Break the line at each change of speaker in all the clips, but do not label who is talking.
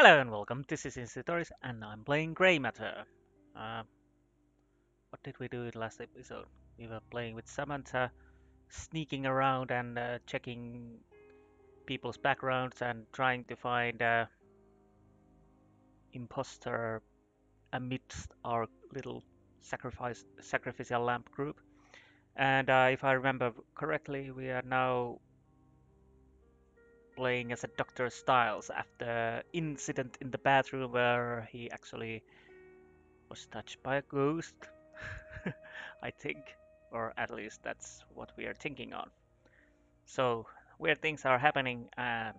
Hello and welcome. This is Insti and I'm playing Grey Matter. Uh, what did we do in last episode? We were playing with Samantha, sneaking around and checking people's backgrounds and trying to find imposter amidst our little sacrificial lamp group. And if I remember correctly, we are now playing as a Dr. Styles after incident in the bathroom where he actually was touched by a ghost. I think, or at least that's what we are thinking of. So, weird things are happening, and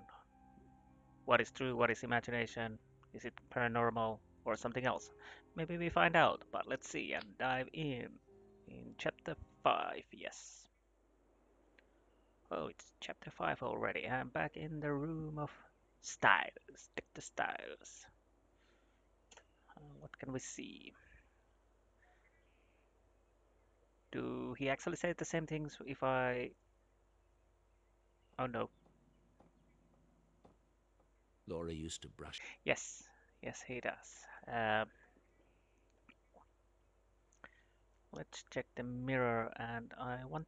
what is true, what is imagination, is it paranormal or something else? Maybe we find out, but let's see and dive in chapter 5. Yes. Oh, it's chapter 5 already. I'm back in the room of Styles, Dr. Styles. What can we see? Do he actually say the same things if I... Oh no.
Laura used to brush.
Yes, yes, he does. Let's check the mirror, and I want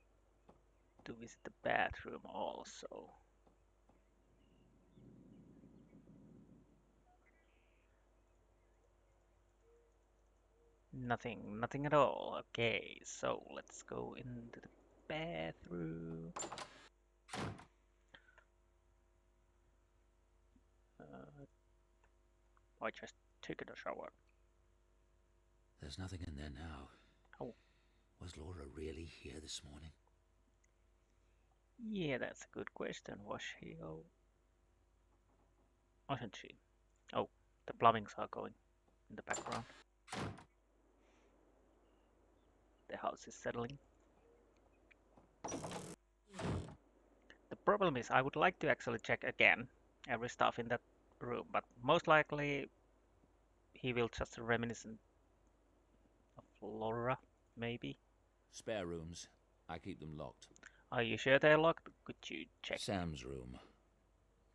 to visit the bathroom also. Nothing at all. Okay, so let's go into the bathroom. Uh, I just took a shower.
There's nothing in there now.
Oh,
Was Laura really here this morning?
yeah, that's a good question. Was she? Oh, wasn't she? Oh, the plumbings are going in the background. The house is settling. The problem is I would like to actually check again every stuff in that room, but most likely he will just reminiscent of Laura, maybe.
Spare rooms. I keep them locked.
Are you sure they're locked? Could you check?
Sam's room.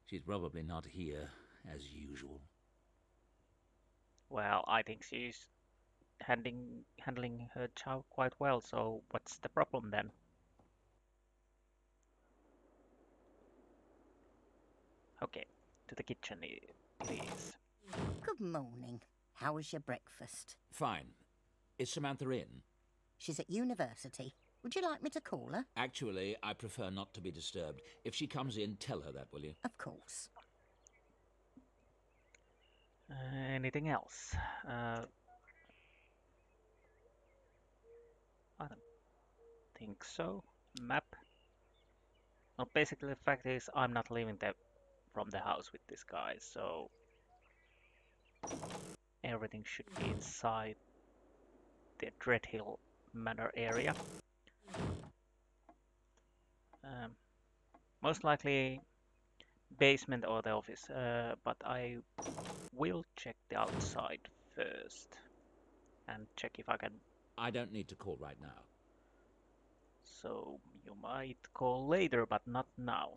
She's probably not here, as usual.
Well, I think she's handling her job quite well, so what's the problem then? Okay, to the kitchen it is.
Good morning. How was your breakfast?
Fine. Is Samantha in?
She's at university. Would you like me to call her?
Actually, I prefer not to be disturbed. If she comes in, tell her that, will you?
Of course.
Anything else? I don't think so. Map. Well, basically the fact is I'm not leaving from the house with this guy, so everything should be inside the Dreadhill Manor area. Um, Most likely basement or the office, but I will check the outside first and check if I can.
I don't need to call right now.
So you might call later, but not now.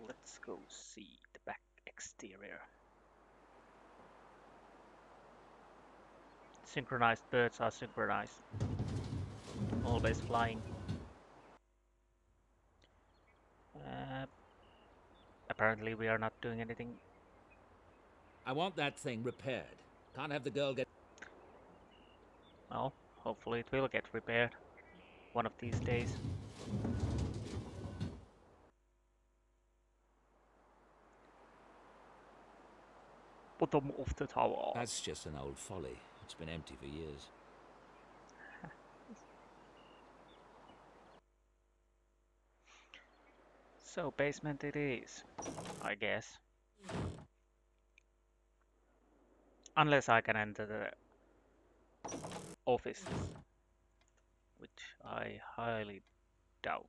Let's go see the back exterior. Synchronized birds are synchronized, always flying. Uh, Apparently we are not doing anything.
I want that thing repaired. Can't have the girl get...
Well, hopefully it will get repaired one of these days. Bottom of the tower.
That's just an old folly. It's been empty for years.
So basement it is, I guess. Unless I can enter the offices, which I highly doubt.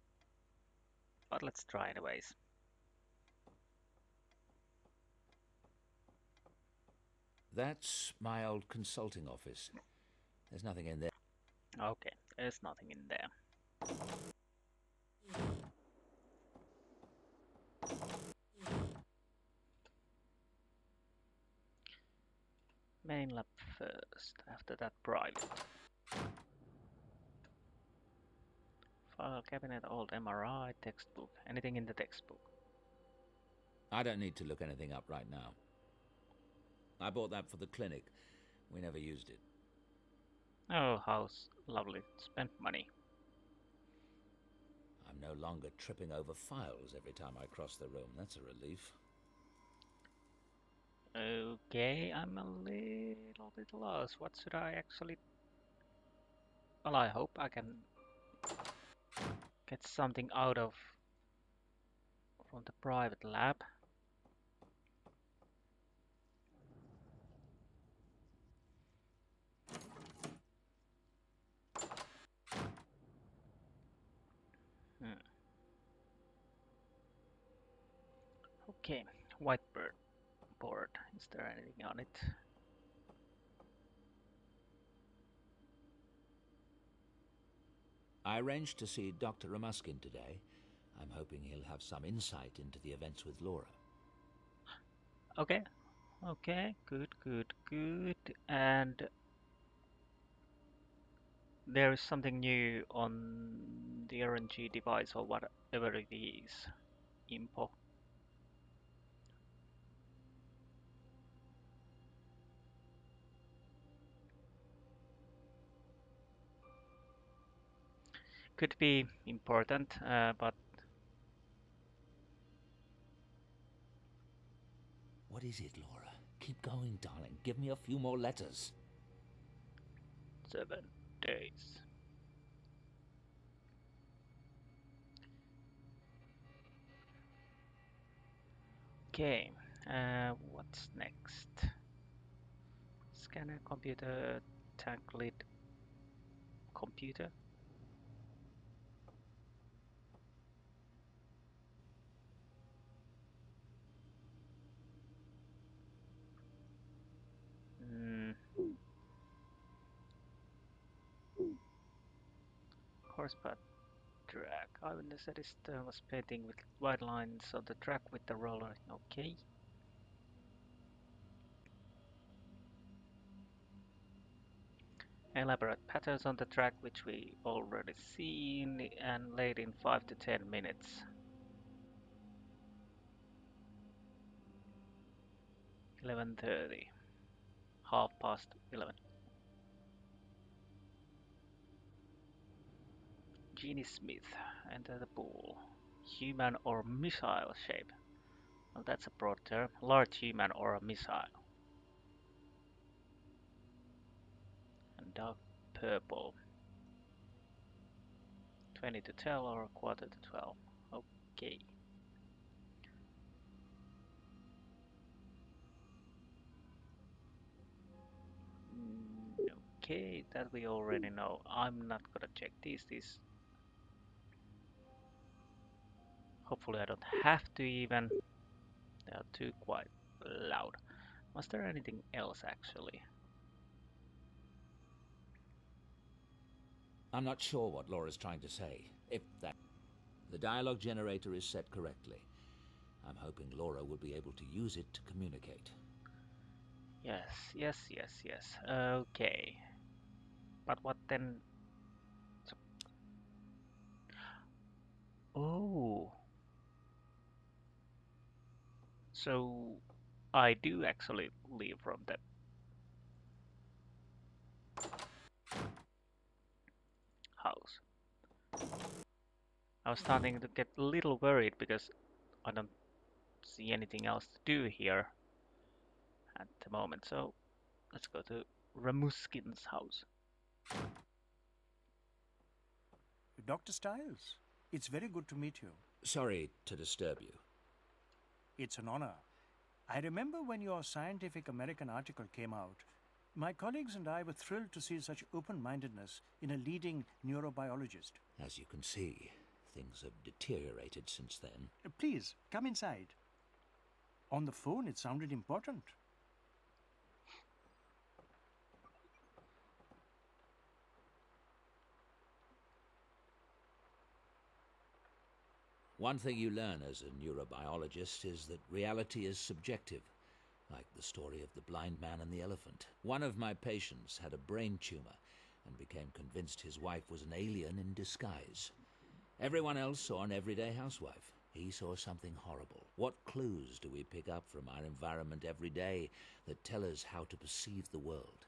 But let's try anyways.
That's my old consulting office. There's nothing in there.
Okay, there's nothing in there. Main lab first, after that private. File cabinet, old MRI, textbook. Anything in the textbook?
I don't need to look anything up right now. I bought that for the clinic. We never used it.
Oh, house. Lovely. Spent money.
I'm no longer tripping over files every time I cross the room. That's a relief.
Okay, I'm a little bit lost. What should I actually... Well, I hope I can get something out of from the private lab. Okay, whiteboard board. Is there anything on it?
I arranged to see Dr. Ramuskin today. I'm hoping he'll have some insight into the events with Laura.
Okay, okay, good, good, good. And there is something new on the RNG device or whatever it is. Info. Could be important, but
What is it, Laura? Keep going, darling. Give me a few more letters.
7 days. Okay, what's next? Scanner, computer, tank lid, computer. Mm. Horsepower track. Eyewitness said his was painting with white lines on the track with the roller. Okay. Elaborate patterns on the track, which we already seen, and laid in 5 to 10 minutes. 11:30. 11:30. Genie Smith. Enter the pool. Human or missile shape. Well, that's a broad term. Large human or a missile. And dark purple. 20 to tell or a quarter to 12. Okay. Okay, that we already know. I'm not gonna check these. Hopefully I don't have to even. They are too quite loud. Was there anything else actually?
I'm not sure what Laura's trying to say. If that... The dialogue generator is set correctly. I'm hoping Laura will be able to use it to communicate.
Yes. Okay. But what then? Oh. So I do actually leave from the house. I was starting to get a little worried because I don't see anything else to do here at the moment. So let's go to Ramuskin's house.
Dr. Stiles, it's very good to meet you.
Sorry to disturb you.
It's an honor. I remember when your Scientific American article came out, my colleagues and I were thrilled to see such open-mindedness in a leading neurobiologist.
As you can see, things have deteriorated since then.
Please, come inside. On the phone, it sounded important.
One thing you learn as a neurobiologist is that reality is subjective. like the story of the blind man and the elephant. One of my patients had a brain tumor and became convinced his wife was an alien in disguise. Everyone else saw an everyday housewife. He saw something horrible. What clues do we pick up from our environment every day that tell us how to perceive the world?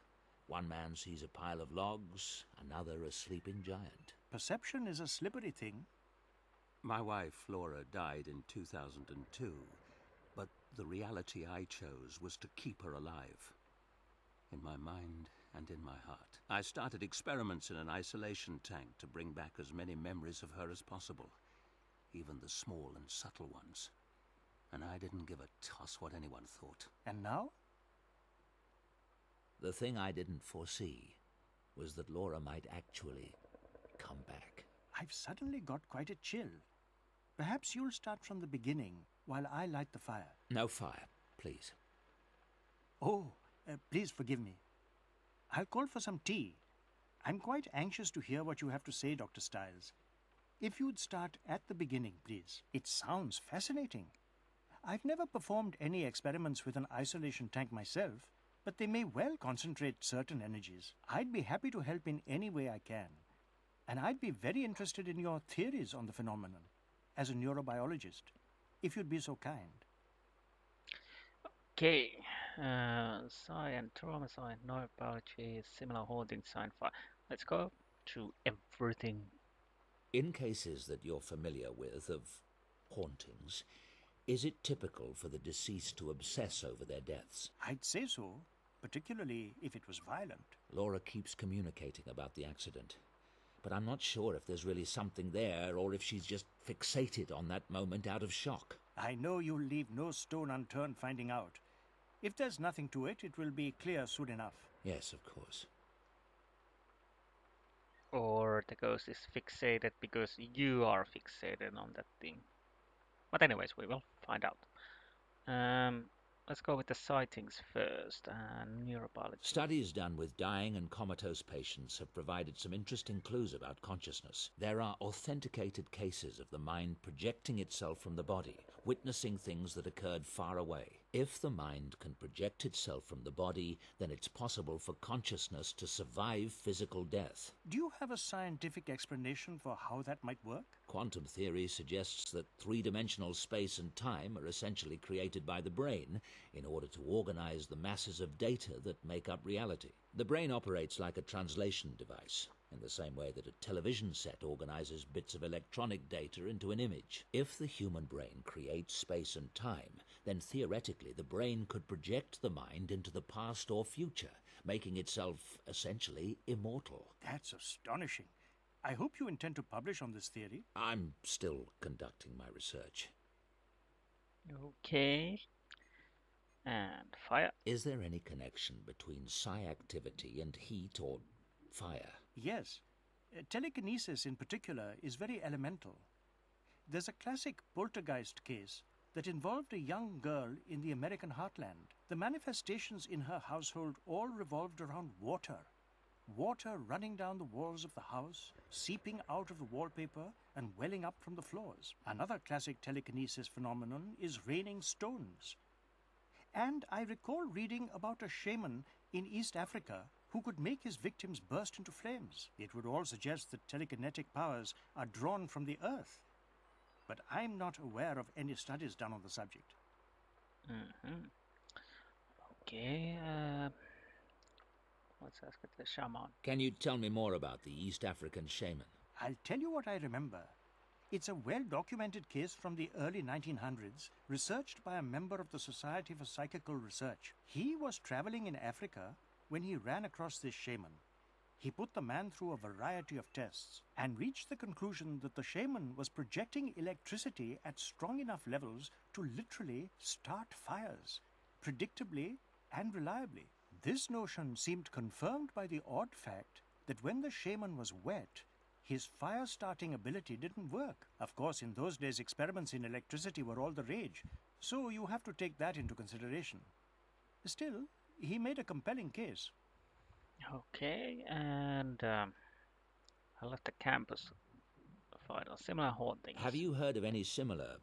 One man sees a pile of logs, another a sleeping giant.
Perception is a slippery thing.
My wife, Laura, died in 2002, but the reality I chose was to keep her alive. In my mind and in my heart. I started experiments in an isolation tank to bring back as many memories of her as possible, even the small and subtle ones. And I didn't give a toss what anyone thought.
And now?
The thing I didn't foresee was that Laura might actually come back.
I've suddenly got quite a chill. Perhaps you'll start from the beginning while I light the fire.
No fire, please.
Oh, please forgive me. I'll call for some tea. I'm quite anxious to hear what you have to say, Dr. Stiles. If you'd start at the beginning, please. It sounds fascinating. I've never performed any experiments with an isolation tank myself, but they may well concentrate certain energies. I'd be happy to help in any way I can. And I'd be very interested in your theories on the phenomenon, as a neurobiologist, if you'd be so kind.
Okay, psi and trauma psi, neurobiology, similar holding sci-fi. Let's go through everything.
In cases that you're familiar with of hauntings, is it typical for the deceased to obsess over their deaths?
I'd say so, particularly if it was violent.
Laura keeps communicating about the accident, but I'm not sure if there's really something there or if she's just fixated on that moment out of shock.
I know you'll leave no stone unturned finding out. If there's nothing to it, it will be clear soon enough.
Yes, of course.
Or the ghost is fixated because you are fixated on that thing. But anyways, we will find out. Let's go with the sightings first and neurobiology.
Studies done with dying and comatose patients have provided some interesting clues about consciousness. There are authenticated cases of the mind projecting itself from the body, witnessing things that occurred far away. If the mind can project itself from the body, then it's possible for consciousness to survive physical death.
Do you have a scientific explanation for how that might work?
Quantum theory suggests that three-dimensional space and time are essentially created by the brain in order to organize the masses of data that make up reality. The brain operates like a translation device, in the same way that a television set organizes bits of electronic data into an image. If the human brain creates space and time, then theoretically the brain could project the mind into the past or future, making itself essentially immortal.
That's astonishing. I hope you intend to publish on this theory.
I'm still conducting my research.
Okay. And fire.
Is there any connection between psi activity and heat or fire?
Yes. Telekinesis in particular is very elemental. There's a classic poltergeist case that involved a young girl in the American heartland. The manifestations in her household all revolved around water. Water running down the walls of the house, seeping out of the wallpaper, and welling up from the floors. Another classic telekinesis phenomenon is raining stones. And I recall reading about a shaman in East Africa who could make his victims burst into flames. It would all suggest that telekinetic powers are drawn from the earth. But I'm not aware of any studies done on the subject.
Okay, let's ask the shaman.
Can you tell me more about the East African shaman?
I'll tell you what I remember. It's a well-documented case from the early 1900s, researched by a member of the Society for Psychical Research. He was traveling in Africa when he ran across this shaman. He put the man through a variety of tests and reached the conclusion that the shaman was projecting electricity at strong enough levels to literally start fires, predictably and reliably. This notion seemed confirmed by the odd fact that when the shaman was wet, his fire-starting ability didn't work. Of course, in those days, experiments in electricity were all the rage, so you have to take that into consideration. Still, he made a compelling case.
Okay, and I left the campus find similar hauntings.
Have you heard of any similar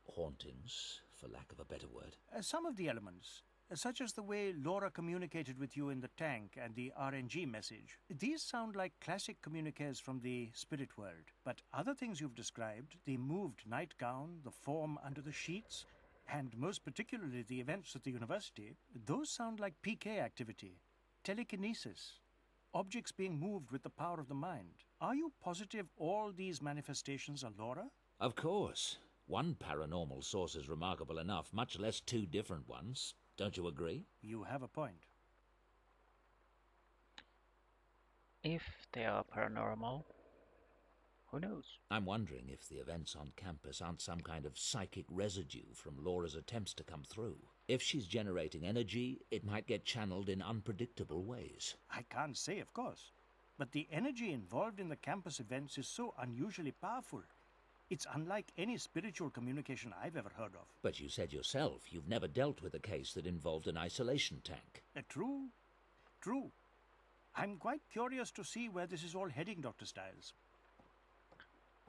hauntings, for lack of a better word?
Some of the elements. such as the way Laura communicated with you in the tank and the RNG message. These sound like classic communiques from the spirit world, but other things you've described, the moved nightgown, the form under the sheets, and most particularly the events at the university, those sound like PK activity, telekinesis, objects being moved with the power of the mind. Are you positive all these manifestations are Laura?
Of course. One paranormal source is remarkable enough, much less two different ones. Don't you agree?
You have a point.
If they are paranormal, who knows?
I'm wondering if the events on campus aren't some kind of psychic residue from Laura's attempts to come through. If she's generating energy, it might get channeled in unpredictable ways.
I can't say, of course. But the energy involved in the campus events is so unusually powerful. It's unlike any spiritual communication I've ever heard of.
But you said yourself you've never dealt with a case that involved an isolation tank.
True. True. I'm quite curious to see where this is all heading, Dr. Stiles.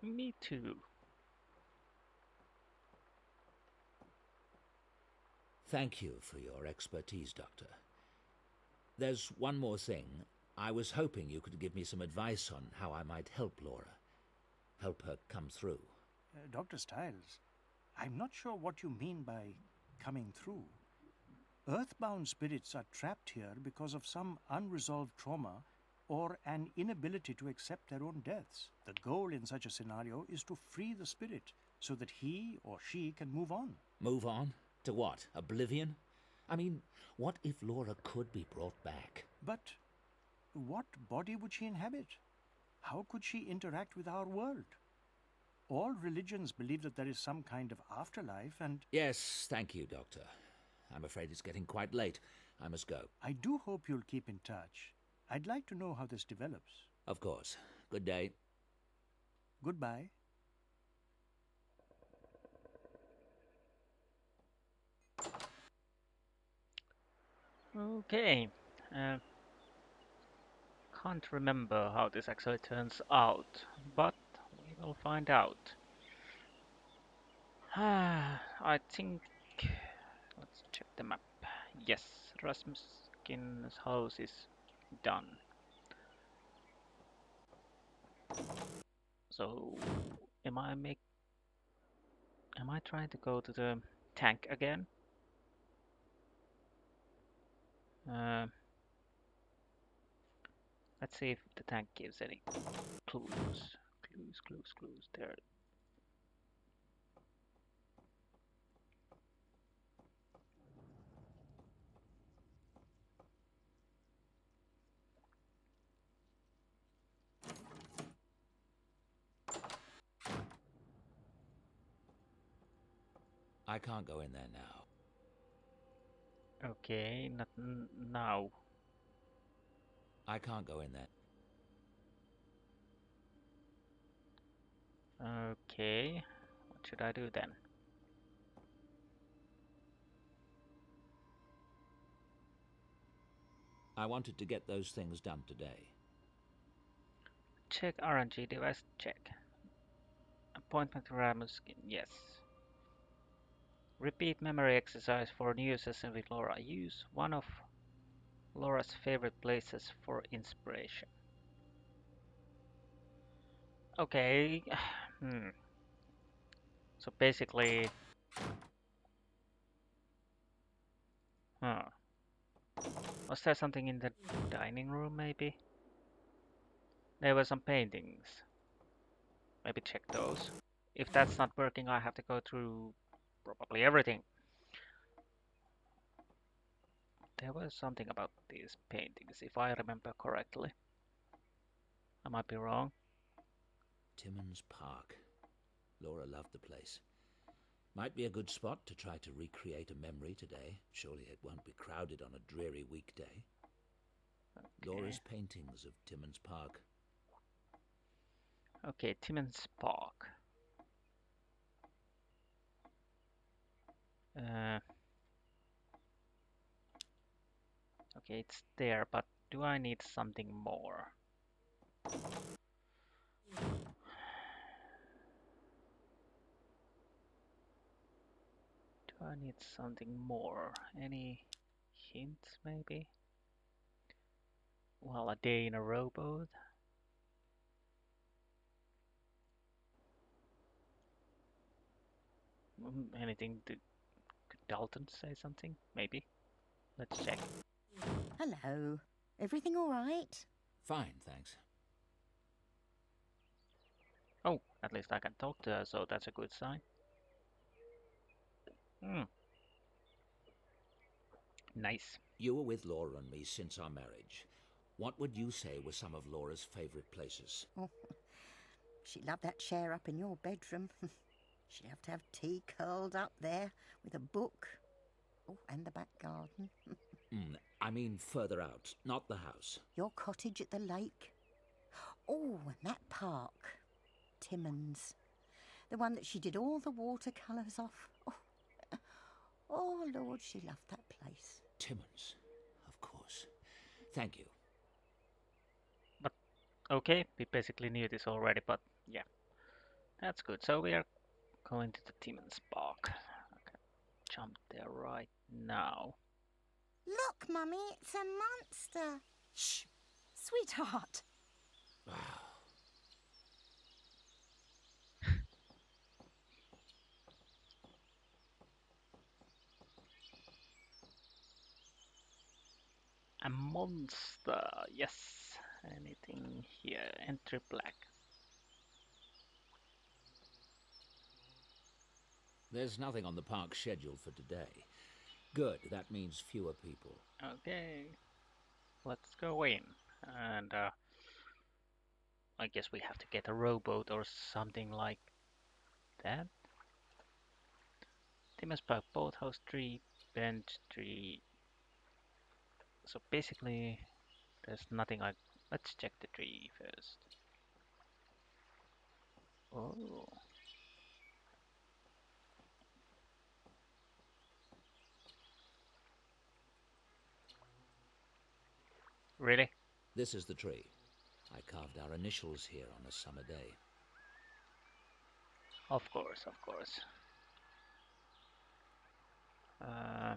Me too.
Thank you for your expertise, Doctor. There's one more thing. I was hoping you could give me some advice on how I might help Laura. Help her come through.
Dr. Stiles, I'm not sure what you mean by coming through. Earthbound spirits are trapped here because of some unresolved trauma or an inability to accept their own deaths. The goal in such a scenario is to free the spirit so that he or she can move on.
Move on? To what? Oblivion? I mean, what if Laura could be brought back?
But what body would she inhabit? How could she interact with our world? All religions believe that there is some kind of afterlife and...
Yes, thank you, Doctor. I'm afraid it's getting quite late. I must go.
I do hope you'll keep in touch. I'd like to know how this develops.
Of course. Good day.
Goodbye.
Okay. Can't remember how this actually turns out, but we will find out. I think... Let's check the map. Yes, Rasmuskin's house is done. So, am I trying to go to the tank again? Let's see if the tank gives any clues. Clues. There.
I can't go in there now.
Okay, not now.
I can't go in there.
Okay, what should I do then?
I wanted to get those things done today.
Check RNG device, check. Appointment to Ramuskin, yes. Repeat memory exercise for new session with Laura. Use one of Laura's favorite places for inspiration. Okay. So basically... Huh. Was there something in the dining room, maybe? There were some paintings. Maybe check those. If that's not working, I have to go through probably everything. There was something about these paintings, if I remember correctly. I might be wrong.
Timmins Park. Laura loved the place. Might be a good spot to try to recreate a memory today. Surely it won't be crowded on a dreary weekday.
Okay.
Laura's paintings of Timmins Park.
Okay, Timmins Park. Okay, it's there, but do I need something more? Do I need something more? Any hints, maybe? Well, a day in a rowboat. Anything to, could Dalton say something? Maybe. Let's check.
Hello. Everything all right?
Fine, thanks.
Oh, at least I can talk to her, so that's a good sign. Hmm. Nice.
You were with Laura and me since our marriage. What would you say were some of Laura's favourite places?
Oh, she'd love that chair up in your bedroom. She'd have to have tea curled up there with a book. Oh, and the back garden.
I mean further out, not the house.
Your cottage at the lake. Oh, and that park. Timmins. The one that she did all the watercolours off. Oh, Lord, she loved that place.
Timmins, of course. Thank you.
But okay, we basically knew this already, but yeah. That's good. So we are going to the Timmins Park. Okay. Jump there right now.
Look, Mummy, it's a monster. Shh, sweetheart.
A monster. Yes. Anything here? Entry black.
There's nothing on the park scheduled for today. Good, that means fewer people.
Okay. Let's go in. And I guess we have to get a rowboat or something like that. Timmins Park boathouse tree, bench tree. So basically, there's nothing like. Let's check the tree first. Oh. Really?
This is the tree. I carved our initials here on a summer day.
Of course, of course. Uh,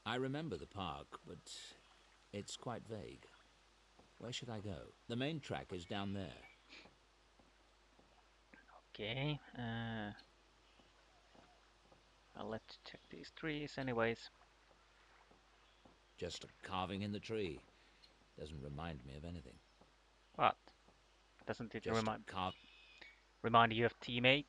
I remember the park, but it's quite vague. Where should I go? The main track is down there.
okay. Well, let's check these trees anyways.
Just a carving in the tree. Doesn't remind me of anything.
What? Doesn't it
Just a
remind you of teammate?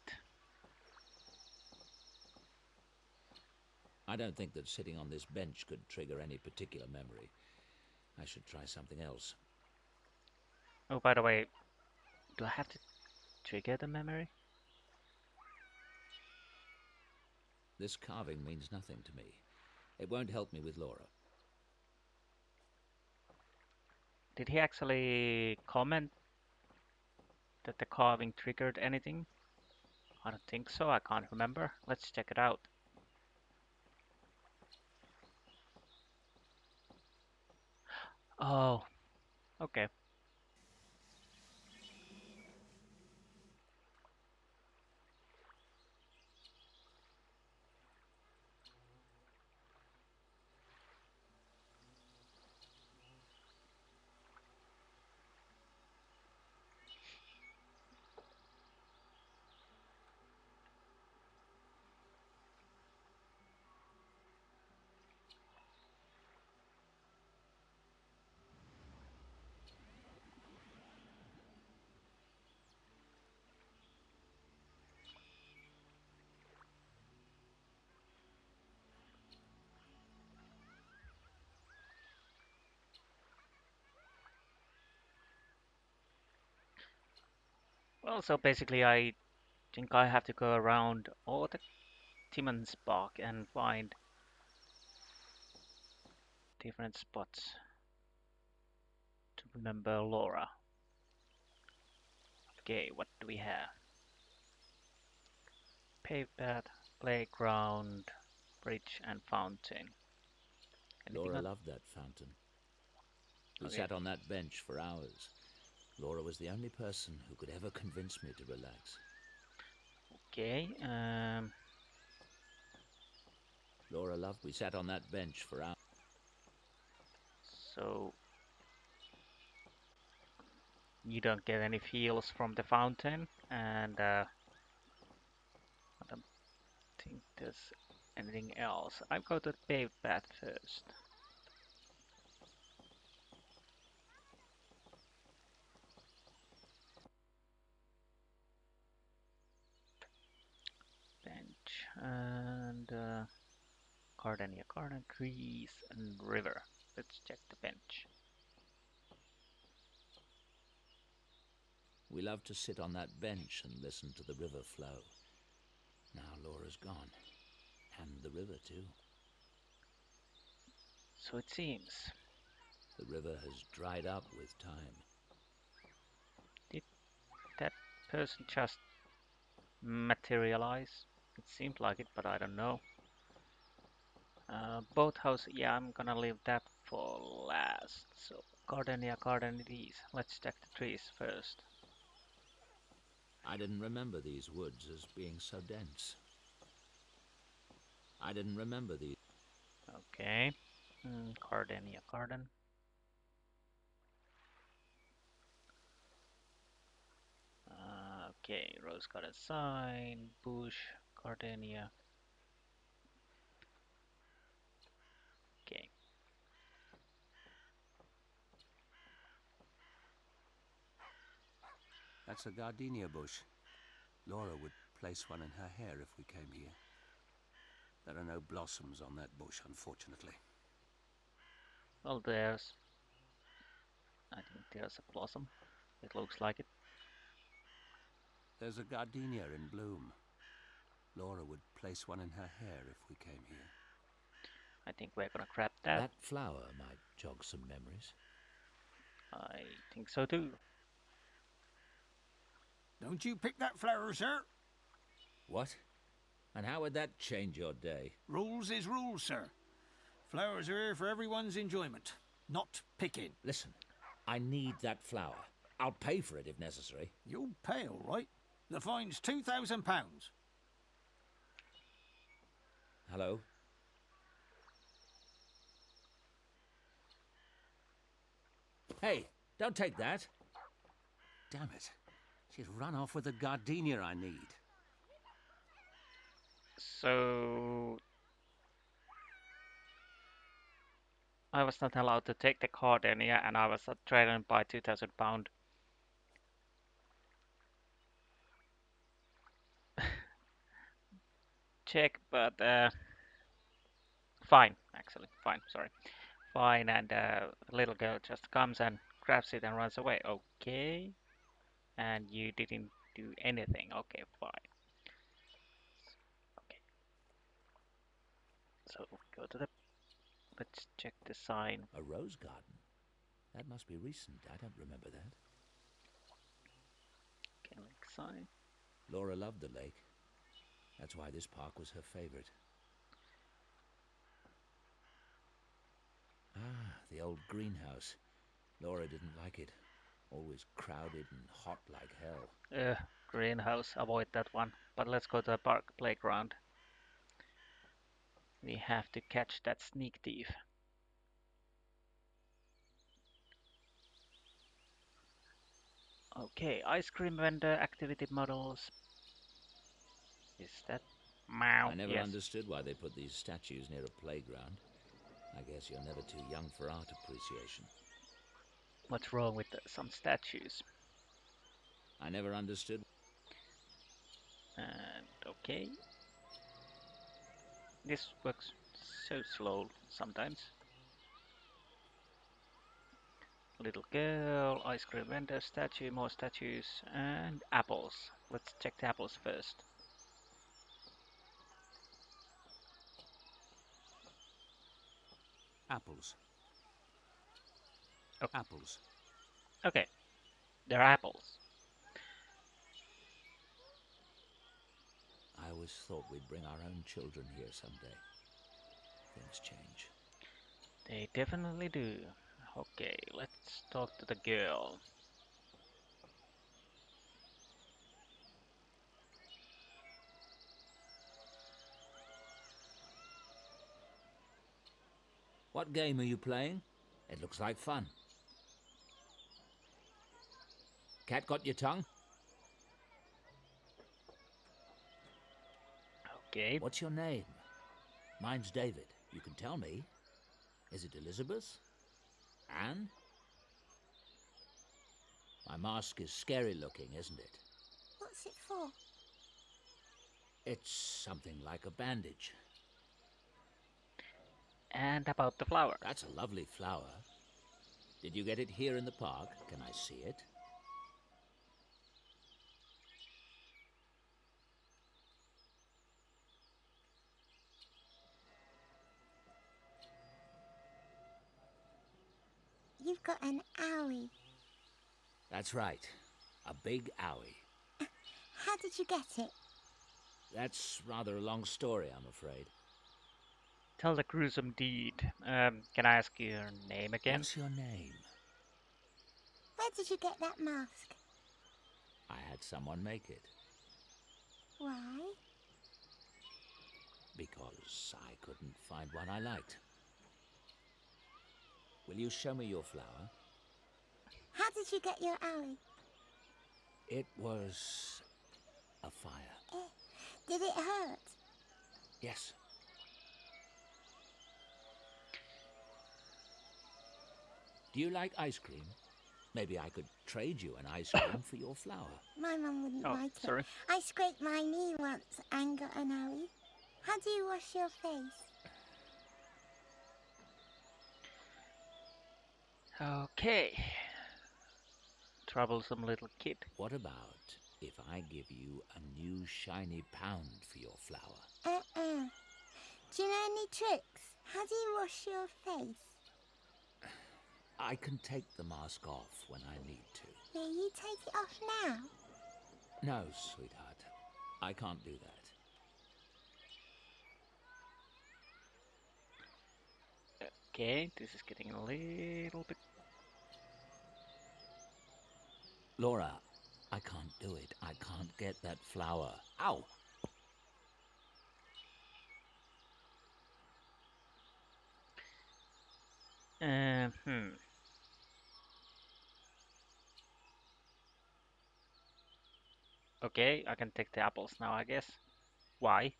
I don't think that sitting on this bench could trigger any particular memory. I should try something else.
Oh, by the way, do I have to trigger the memory?
This carving means nothing to me. It won't help me with Laura.
Did he actually comment that the carving triggered anything? I don't think so. I can't remember. Let's check it out. Oh, okay. Well, so basically I think I have to go around all the Timmins Park and find different spots to remember Laura. Okay, what do we have? Paved path, playground, bridge, and fountain. Anything
Laura
on?
loved that fountain. We
Okay.
sat on that bench for hours. Laura was the only person who could ever convince me to relax.
Okay.
Laura loved, we sat on that bench for hours.
So you don't get any feels from the fountain, and I don't think there's anything else. I go to the paved path first. Bench and garden, yeah, garden, trees, and river. Let's check the bench.
We loved to sit on that bench and listen to the river flow. Now Laura's gone. And the river too.
So it seems.
The river has dried up with time.
Did that person just materialize? It seemed like it, but I don't know. Boathouse, yeah, I'm gonna leave that for last. So garden, yeah, garden it is. Let's check the trees first.
I didn't remember these woods as being so dense. I didn't remember these.
Okay. Garden, yeah, garden. Okay, rose garden sign, bush, gardenia. Okay.
That's a gardenia bush. Laura would place one in her hair if we came here. There are no blossoms on that bush, unfortunately.
Well, I think there's a blossom. It looks like it.
There's a gardenia in bloom. Laura would place one in her hair if we came here.
I think we're gonna grab that.
That flower might jog some memories.
I think so too.
Don't you pick that flower, sir.
What? And how would that change your day?
Rules is rules, sir. Flowers are here for everyone's enjoyment, not picking.
Listen, I need that flower. I'll pay for it if necessary.
You'll pay, all right. The fine's £2,000.
Hello? Hey, don't take that.
Damn it. She's run off with the gardenia I need.
So I was not allowed to take the gardenia, and I was threatened by £2,000. Check, but fine, actually, fine. Sorry, fine. And little girl just comes and grabs it and runs away. Okay, and you didn't do anything. Okay, fine. Okay, so go to the. Let's check the sign.
A rose garden? That must be recent. I don't remember that.
Okay, lake sign.
Laura loved the lake. That's why this park was her favorite. Ah, the old greenhouse. Laura didn't like it. Always crowded and hot like hell.
Greenhouse. Avoid that one. But let's go to the park playground. We have to catch that sneak thief. Okay, ice cream vendor activity models. Is that Meow?
I never
Yes.
understood why they put these statues near a playground. I guess you're never too young for art appreciation.
What's wrong with some statues?
I never understood.
And okay. This works so slow sometimes. Little girl, ice cream vendor, statue, more statues, and apples. Let's check the apples first.
Apples.
Oh.
Apples.
Okay, they're apples.
I always thought we'd bring our own children here someday. Things change.
They definitely do. Okay, let's talk to the girl.
What game are you playing? It looks like fun. Cat got your tongue?
Okay.
What's your name? Mine's David. You can tell me. Is it Elizabeth? Anne? My mask is scary looking, isn't it?
What's it for?
It's something like a bandage.
And about the flower.
That's a lovely flower. Did you get it here in the park? Can I see it?
You've got an owie.
That's right. A big owie.
How did you get it?
That's rather a long story, I'm afraid.
Tell the gruesome deed. Can I ask your name again?
What's your name?
Where did you get that mask?
I had someone make it.
Why?
Because I couldn't find one I liked. Will you show me your flower?
How did you get your owie?
It was a fire.
Did it hurt?
Yes. Do you like ice cream? Maybe I could trade you an ice cream for your flower.
My mum wouldn't
Oh,
like
sorry.
it. I scraped my knee once and got an owie. How do you wash your face?
Okay. Troublesome little kid.
What about if I give you a new shiny pound for your flower?
Do you know any tricks? How do you wash your face?
I can take the mask off when I need to.
Will you take it off now?
No, sweetheart. I can't do that.
Okay, this is getting a little bit...
Laura, I can't do it. I can't get that flower. Ow!
Hmm. Okay, I can take the apples now, I guess. Why?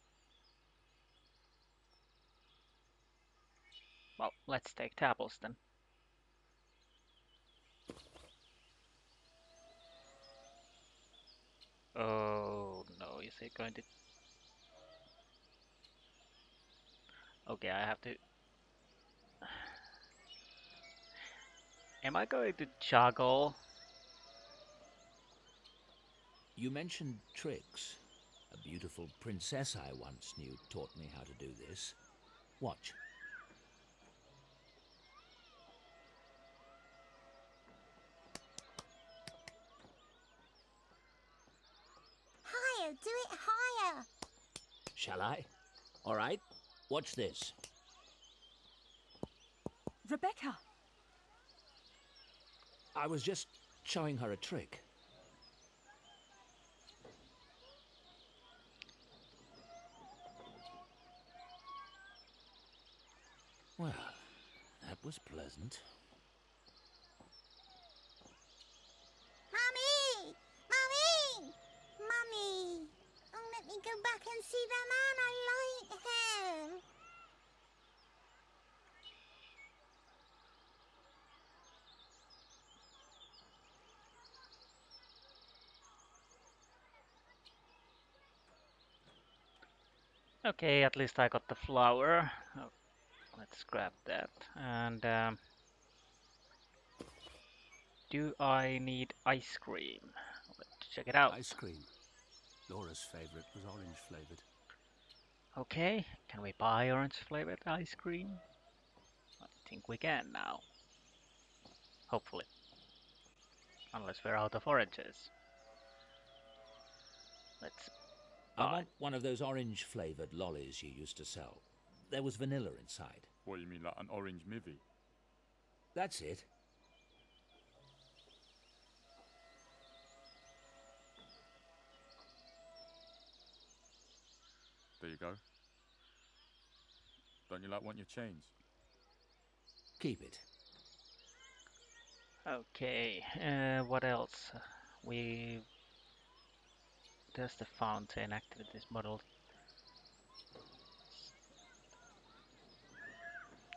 Well, let's take the apples then. Oh no, is it going to... Okay, I have to... Am I going to juggle?
You mentioned tricks. A beautiful princess I once knew taught me how to do this. Watch.
Higher, do it higher.
Shall I? All right. Watch this.
Rebecca!
I was just showing her a trick. Well, that was pleasant.
Mummy! Mummy! Mummy! Oh, let me go back and see the man. I like him.
Okay, at least I got the flower. Oh, let's grab that. And do I need ice cream? Let's check it out.
Ice cream. Laura's favourite was orange flavoured.
Okay, can we buy orange flavored ice cream? I think we can now. Hopefully. Unless we're out of oranges. Let's
I
buy.
want one of those orange-flavored lollies you used to sell. There was vanilla inside.
What, you mean like an orange mivvy?
That's it.
There you go. Don't you like want your chains?
Keep it.
Okay, what else? We There's the fountain activities model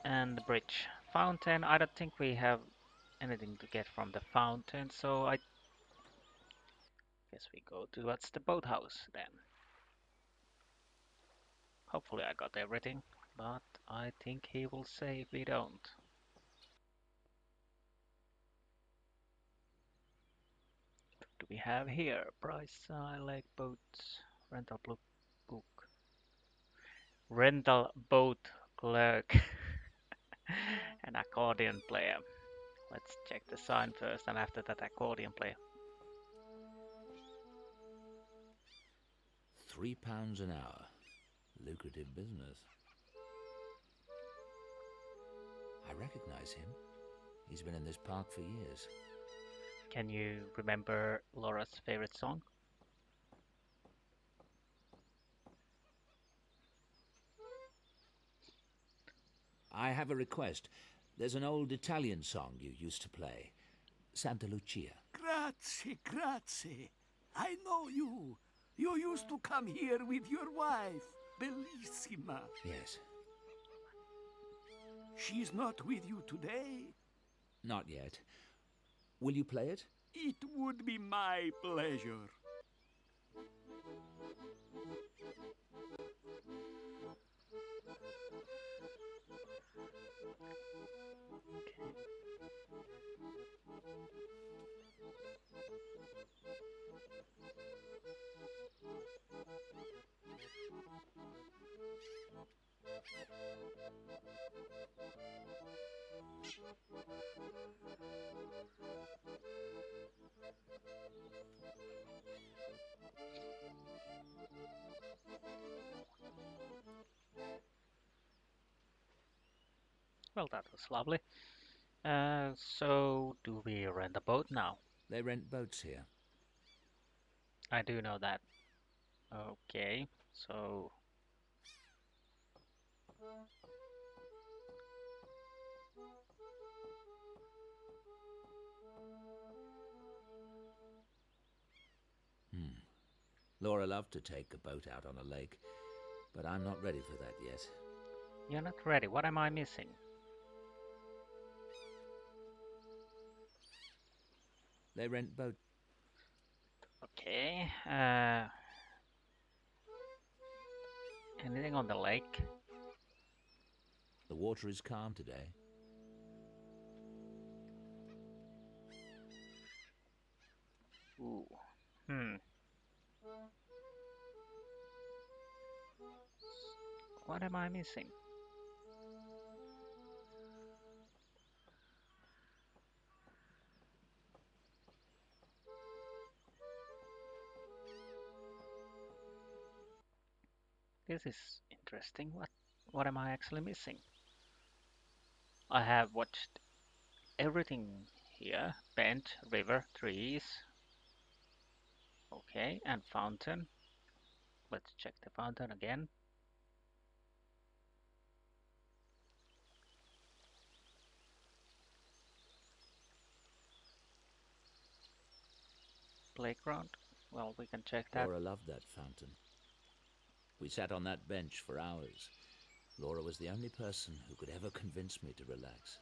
and the bridge. Fountain, I don't think we have anything to get from the fountain, so I guess we go towards the boathouse then. Hopefully I got everything, but I think he will say if we don't. What do we have here? Price, like boats, rental book, rental boat clerk, an accordion player. Let's check the sign first, and after that accordion player.
£3 an hour. Lucrative business. I recognize him. He's been in this park for years.
Can you remember Laura's favorite song?
I have a request. There's an old Italian song you used to play. Santa Lucia.
Grazie, grazie. I know you. You used to come here with your wife, Bellissima.
Yes.
She's not with you today?
Not yet. Will you play it?
It would be my pleasure.
Well, that was lovely. So do we rent a boat now?
They rent boats here.
I do know that. Okay, so
Laura loved to take a boat out on a lake, but I'm not ready for that yet.
you're not ready. What am I missing?
They rent boats.
Okay. Anything on the lake?
The water is calm today.
Ooh. Hmm. What am I missing? This is interesting. What am I actually missing? I have watched everything here. Bench, river, trees. Okay, and fountain. Let's check the fountain again. Playground. Well, we can check that.
Laura loved that fountain. We sat on that bench for hours. Laura was the only person who could ever convince me to relax.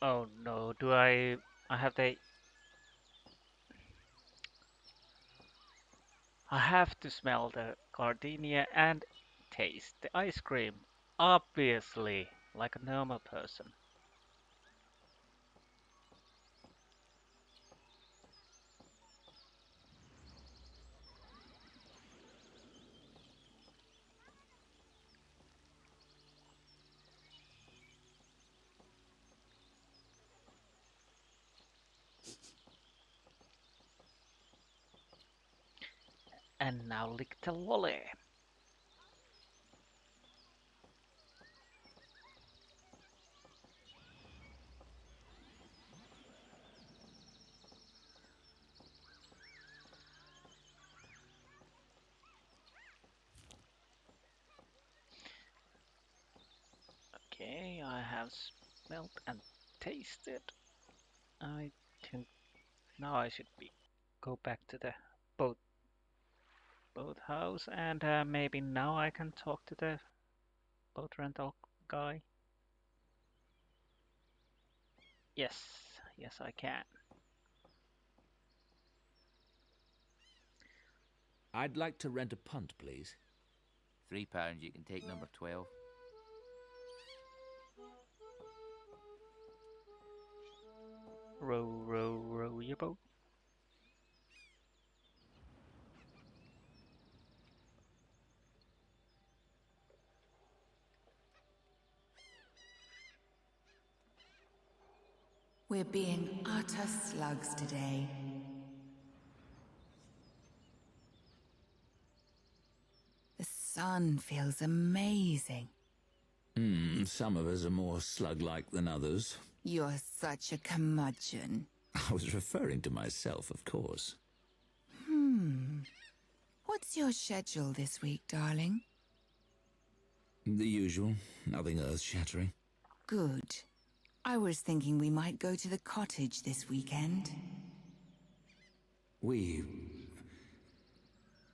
Oh no, do I have the I have to smell the gardenia and taste the ice cream. Obviously, like a normal person. And now lick the lolly. Okay, I have smelt and tasted. I think now I should be go back to the boat house, and maybe now I can talk to the boat rental guy. Yes, yes I can.
I'd like to rent a punt, please.
£3, you can take number 12.
Row, row, row your boat.
We're being utter slugs today. The sun feels amazing.
Some of us are more slug-like than others.
You're such a curmudgeon.
I was referring to myself, of course.
What's your schedule this week, darling?
The usual, nothing earth-shattering.
Good. I was thinking we might go to the cottage this weekend.
We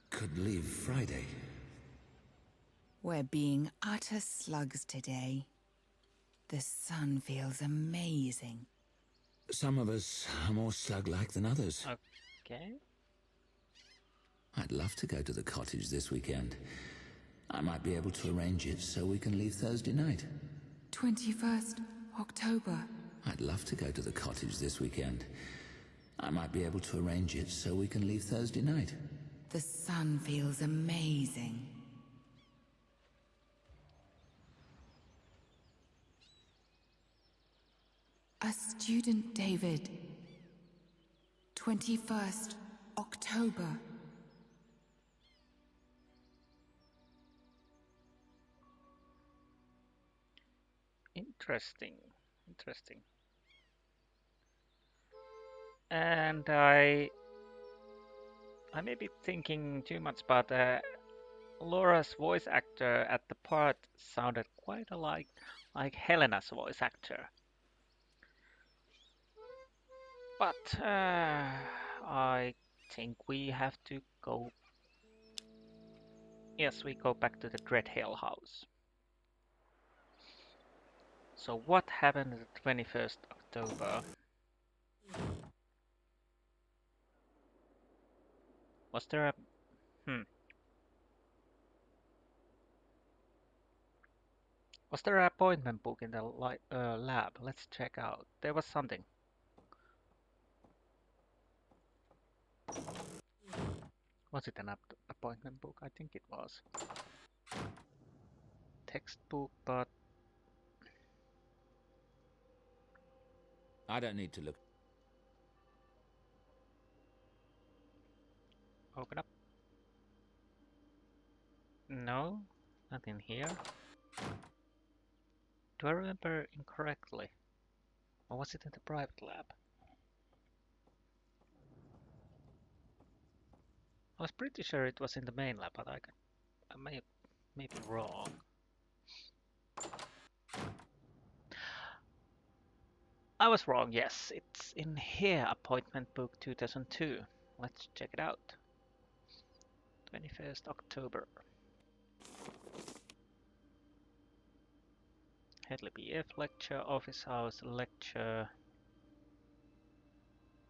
could leave Friday.
We're being utter slugs today. The sun feels amazing.
Some of us are more slug-like than others.
Okay.
I'd love to go to the cottage this weekend. I might be able to arrange it so we can leave Thursday night.
21st October.
I'd love to go to the cottage this weekend. I might be able to arrange it so we can leave Thursday night.
The sun feels amazing. A student, David. 21st October.
Interesting. Interesting. And I may be thinking too much, but Laura's voice actor at the part sounded quite alike like Helena's voice actor. But I think we have to go. Yes, we go back to the Dreadhill house. So what happened on the 21st October? Was there a Was there an appointment book in the lab? Let's check out. There was something. Was it an appointment book? I think it was. Textbook, but
I don't need to look.
open up. No, nothing here. Do I remember incorrectly? Or was it in the private lab? I was pretty sure it was in the main lab, but I may be wrong. I was wrong, yes. It's in here, appointment book 2002. Let's check it out. 21st October. Hedley BF lecture, office house lecture.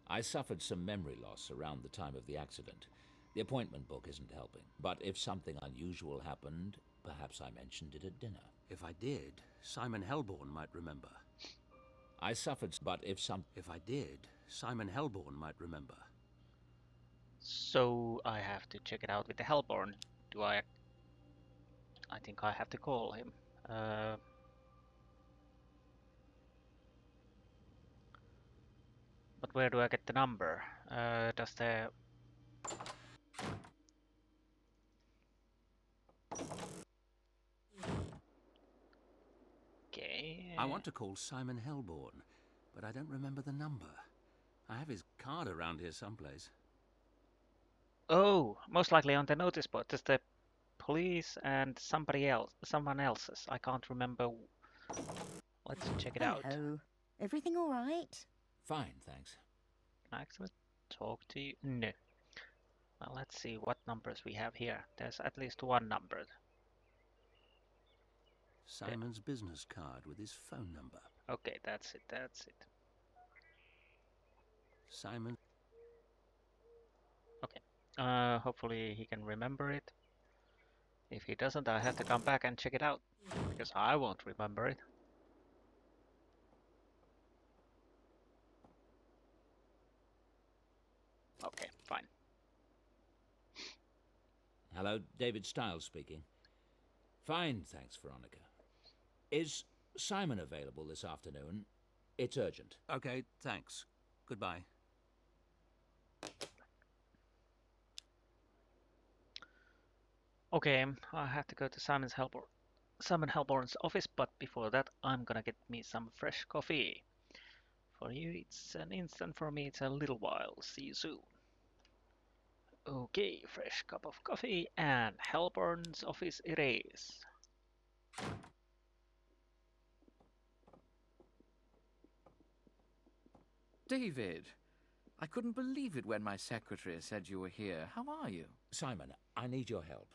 I suffered some memory loss around the time of the accident. The appointment book isn't helping. But if something unusual happened, perhaps I mentioned it at dinner.
If I did, Simon Helborn might remember.
I suffered, but if
I did, Simon Helborn might remember.
So I have to check it out with the Hellborn. Do I? I think I have to call him. But where do I get the number? Does the... Okay.
I want to call Simon Helborn, but I don't remember the number. I have his card around here someplace.
Oh, most likely on the notice board. There's the police and someone else's. I can't remember Let's check it out.
Hello. Everything all right?
Fine, thanks.
Can I actually talk to you? No. Well, let's see what numbers we have here. There's at least one number.
Simon's business card with his phone number.
Okay, that's it, that's it.
Simon.
Okay. Hopefully he can remember it. If he doesn't, I have to come back and check it out, because I won't remember it. Okay, fine.
Hello, David Stiles speaking. Fine, thanks, Veronica. Is Simon available this afternoon? It's urgent.
Okay, thanks. Goodbye.
Okay, I have to go to Simon Helborn's office, but before that, I'm gonna get me some fresh coffee. For you, it's an instant. For me, it's a little while. See you soon. Okay, fresh cup of coffee, and Helborn's office it is.
David, I couldn't believe it when my secretary said you were here. How are you?
Simon, I need your help.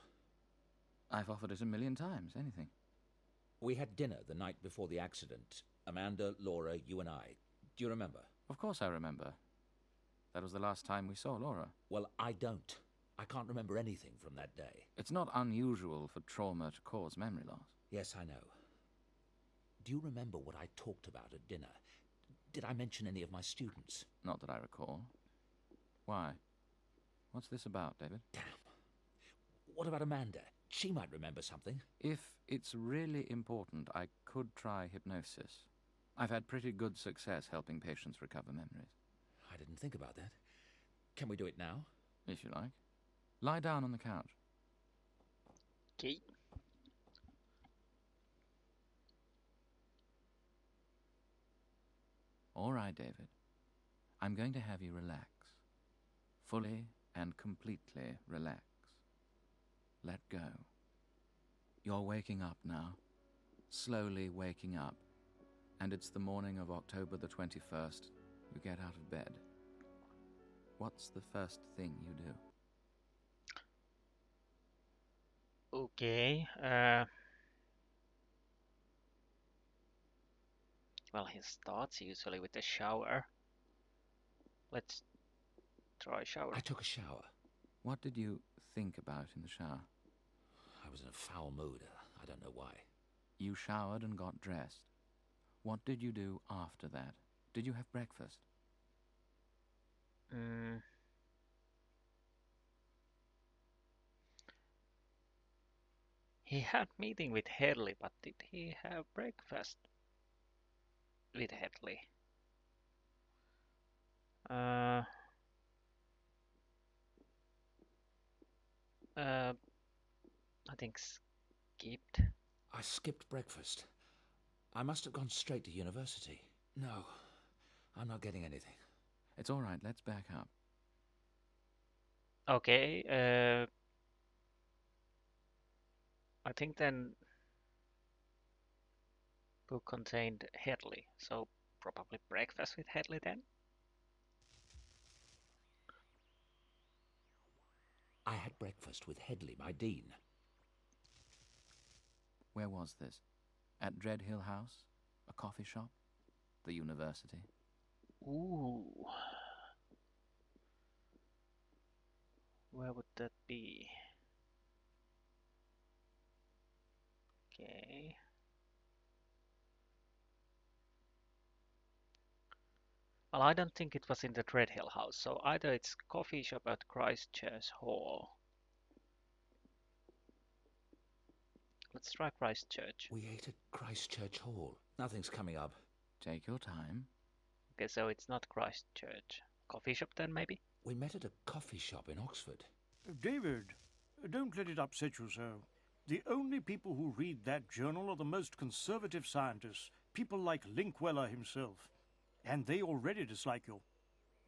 I've offered it a million times. Anything.
We had dinner the night before the accident. Amanda, Laura, you and I. Do you remember?
Of course I remember. That was the last time we saw Laura.
Well, I don't. I can't remember anything from that day.
It's not unusual for trauma to cause memory loss.
Yes, I know. Do you remember what I talked about at dinner? Did I mention any of my students?
Not that I recall. Why? What's this about, David?
Damn. What about Amanda? She might remember something.
If it's really important, I could try hypnosis. I've had pretty good success helping patients recover memories.
I didn't think about that. Can we do it now?
If you like. Lie down on the couch.
Okay.
All right, David. I'm going to have you relax. Fully and completely relax. Let go. You're waking up now. Slowly waking up. And it's the morning of October the 21st. You get out of bed. What's the first thing you do?
Okay. Well, he starts usually with a shower. Let's try shower.
I took a shower.
What did you think about in the shower?
I was in a foul mood. I don't know why.
You showered and got dressed. What did you do after that? Did you have breakfast?
He had meeting with Hedley, but did he have breakfast with Hedley? I think skipped.
I skipped breakfast. I must have gone straight to university. No, I'm not getting anything.
It's all right. Let's back up.
Okay. I think then book contained Hedley, so probably breakfast with Hedley then.
I had breakfast with Hedley, my dean.
Where was this? At Dreadhill House? A coffee shop? The university?
Ooh. Where would that be? Okay. Well, I don't think it was in the Dreadhill House, so either it's coffee shop at Christchurch Hall. Let's try Christchurch.
We ate at Christchurch Hall. Nothing's coming up.
Take your time.
Okay, so it's not Christchurch. Coffee shop then, maybe?
We met at a coffee shop in Oxford.
David, don't let it upset you so. The only people who read that journal are the most conservative scientists, people like Linkweller himself. And they already dislike you.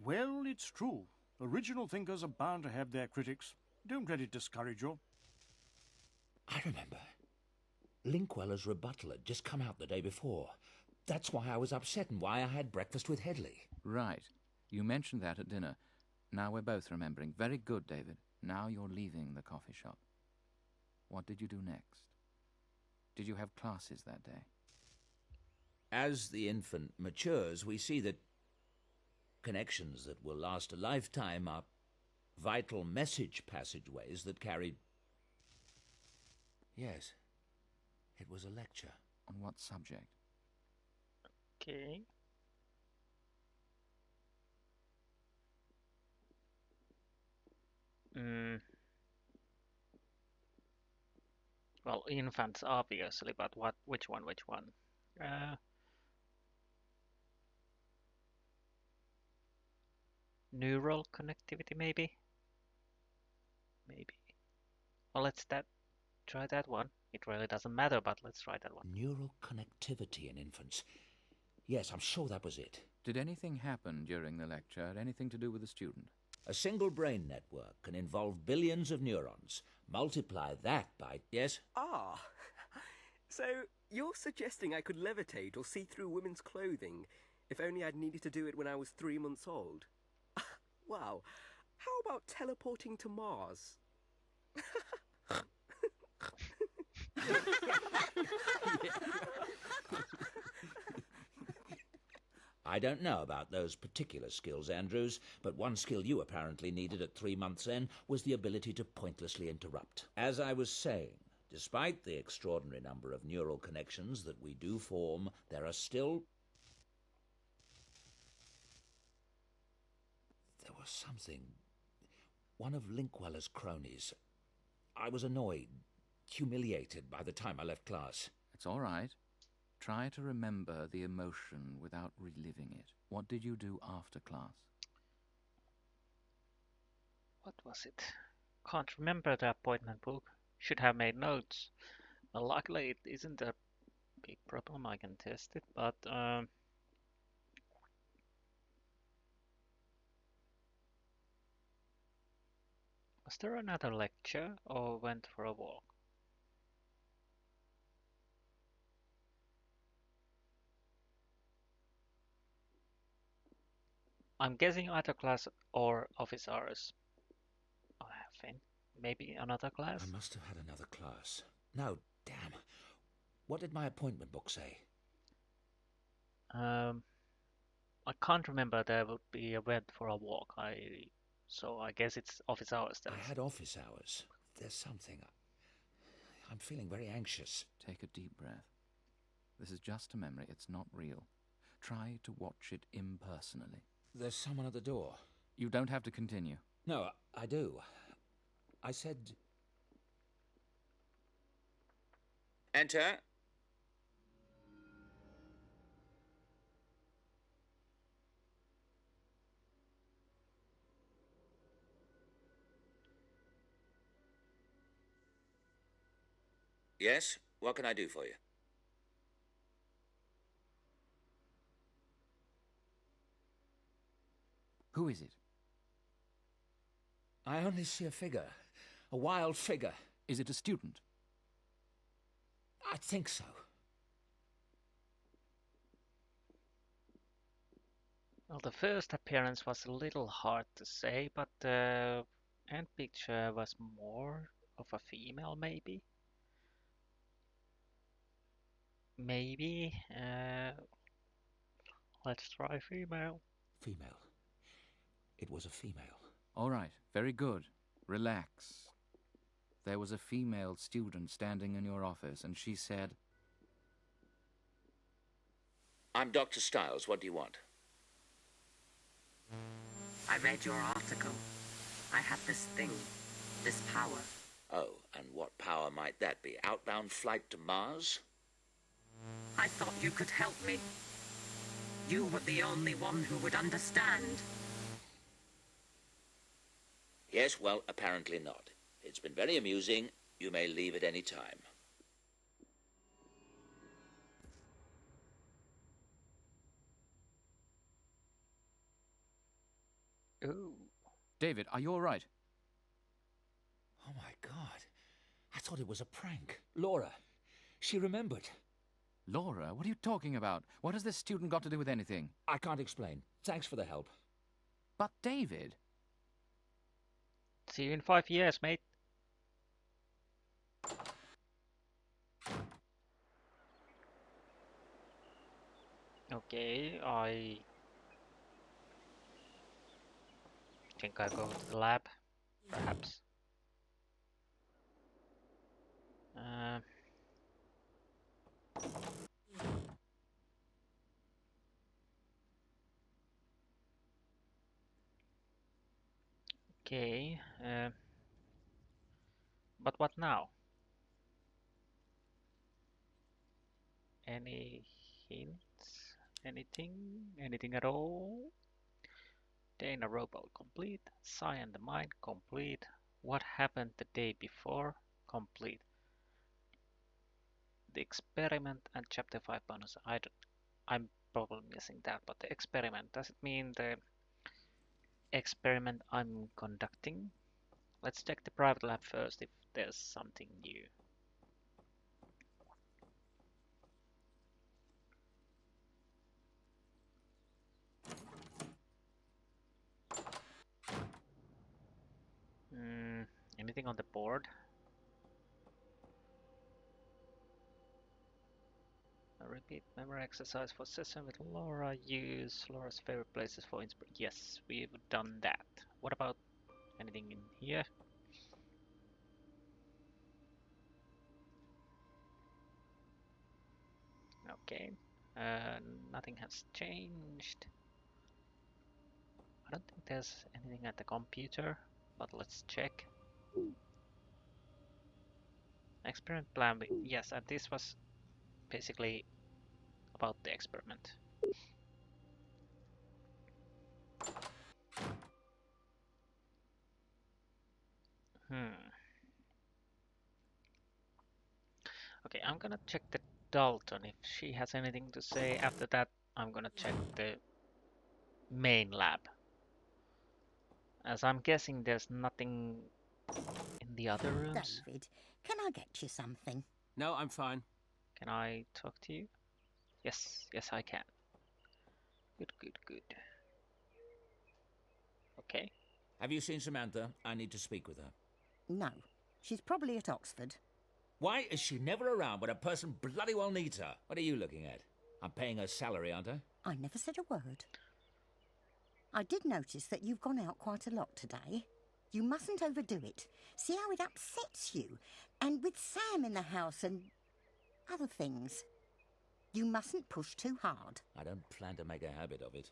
Well, it's true. Original thinkers are bound to have their critics. Don't let it discourage you.
I remember. Linkweller's rebuttal had just come out the day before. That's why I was upset and why I had breakfast with Headley.
Right. You mentioned that at dinner. Now we're both remembering. Very good, David. Now you're leaving the coffee shop. What did you do next? Did you have classes that day?
As the infant matures, we see that connections that will last a lifetime are vital message passageways that carry... Yes, it was a lecture.
On what subject?
Okay. Well, infants, obviously, but what? Which one? Which one? Neural connectivity, maybe? Maybe. Well, try that one. It really doesn't matter, but let's try that one.
Neural connectivity in infants. Yes, I'm sure that was it.
Did anything happen during the lecture? Anything to do with the student?
A single brain network can involve billions of neurons. Multiply that by... Yes?
Ah, so you're suggesting I could levitate or see through women's clothing if only I'd needed to do it when I was 3 months old? Wow. How about teleporting to Mars?
I don't know about those particular skills, Andrews, but one skill you apparently needed at 3 months' end was the ability to pointlessly interrupt. As I was saying, despite the extraordinary number of neural connections that we do form, there are still... There was something... One of Linkweller's cronies. I was annoyed, humiliated by the time I left class.
It's all right. Try to remember the emotion without reliving it. What did you do after class?
What was it? Can't remember the appointment book. Should have made notes. Well, luckily it isn't a big problem. I can test it, but was there another lecture or went for a walk? I'm guessing either class or office hours. I think maybe another class.
I must have had another class. No, damn. What did my appointment book say?
I can't remember there would be a went for a walk. So I guess it's office hours then.
I had office hours. There's something. I'm feeling very anxious.
Take a deep breath. This is just a memory. It's not real. Try to watch it impersonally.
There's someone at the door.
You don't have to continue.
No, I do. I said... Enter. Yes? What can I do for you?
Who is it?
I only see a figure. A wild figure.
Is it a student?
I think so.
Well, the first appearance was a little hard to say, but the end picture was more of a female, maybe. Maybe. Let's try female.
Female. It was a female.
All right, very good. Relax. There was a female student standing in your office, and she said...
I'm Dr. Stiles. What do you want?
I read your article. I had this thing, this power.
Oh, and what power might that be? Outbound flight to Mars?
I thought you could help me. You were the only one who would understand.
Yes, well, apparently not. It's been very amusing. You may leave at any time.
Ooh.
David, are you all right?
Oh, my God. I thought it was a prank. Laura, She remembered.
Laura, what are you talking about? What has this student got to do with anything?
I can't explain. Thanks for the help.
But David...
See you in 5 years, mate. Okay, I think I go to the lab, perhaps. Okay, but what now? Any hints? Anything? Anything at all? Dana robot complete. Psy and the mind complete. What happened the day before? Complete. The experiment and chapter 5 bonus. I'm probably missing that, but the experiment, does it mean the experiment I'm conducting? Let's check the private lab first if there's something new. Anything on the board? A repeat memory exercise for session with Laura. Use Laura's favorite places for inspiration. Yes, we've done that. What about anything in here? Okay. Nothing has changed. I don't think there's anything at the computer, but let's check. Experiment plan. Yes, and this was basically about the experiment. Okay, I'm gonna check the Dalton if she has anything to say. After that, I'm gonna check the main lab. As I'm guessing there's nothing in the other rooms.
David, can I get you something?
No, I'm fine.
Can I talk to you? Yes, yes I can. Good, good, good. Okay.
Have you seen Samantha? I need to speak with her.
No. She's probably at Oxford.
Why is she never around when a person bloody well needs her? What are you looking at? I'm paying her salary, aren't I?
I never said a word. I did notice that you've gone out quite a lot today. You mustn't overdo it. See how it upsets you? And with Sam in the house and other things. You mustn't push too hard.
I don't plan to make a habit of it.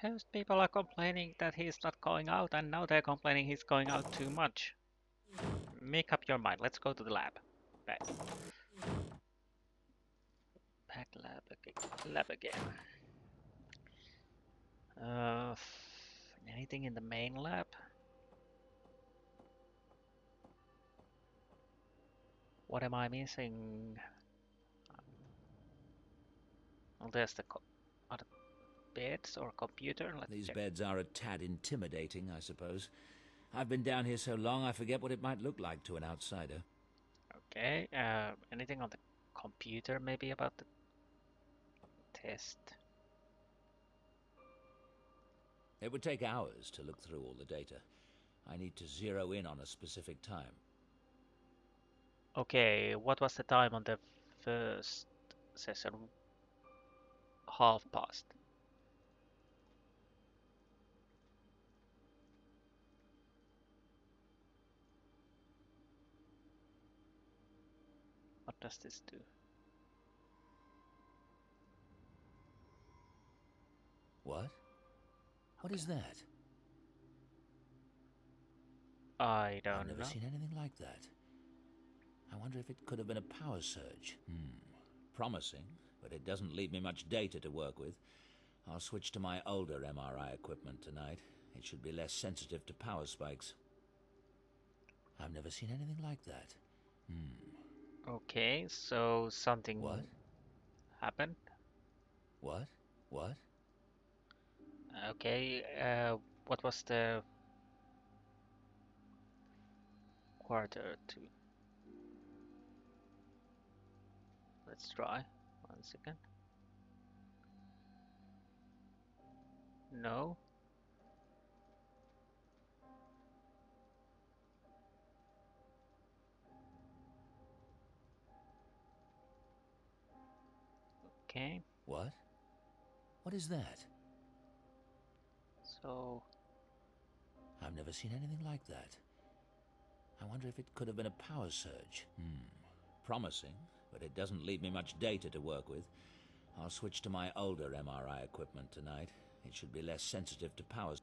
First people are complaining that he's not going out, and now they're complaining he's going out too much. Make up your mind. Let's go to the lab. Back. Back lab again. Anything in the main lab? What am I missing? Well, there's the other beds or computer.
These beds are a tad intimidating, I suppose. I've been down here so long I forget what it might look like to an outsider.
Okay, anything on the computer maybe about the test?
It would take hours to look through all the data. I need to zero in on a specific time.
Okay, what was the time on the first session? 1/2 past. What does this do?
What? What is that?
I don't know.
I've never seen anything like that. I wonder if it could have been a power surge. Promising, but it doesn't leave me much data to work with. I'll switch to my older MRI equipment tonight. It should be less sensitive to power spikes. I've never seen anything like that.
Okay, so something happened?
What? What?
Okay, what was the quarter to? Let's try. 1 second. No. Okay.
What? What is that?
So
I've never seen anything like that. I wonder if it could have been a power surge. Promising, but it doesn't leave me much data to work with. I'll switch to my older MRI equipment tonight. It should be less sensitive to powers.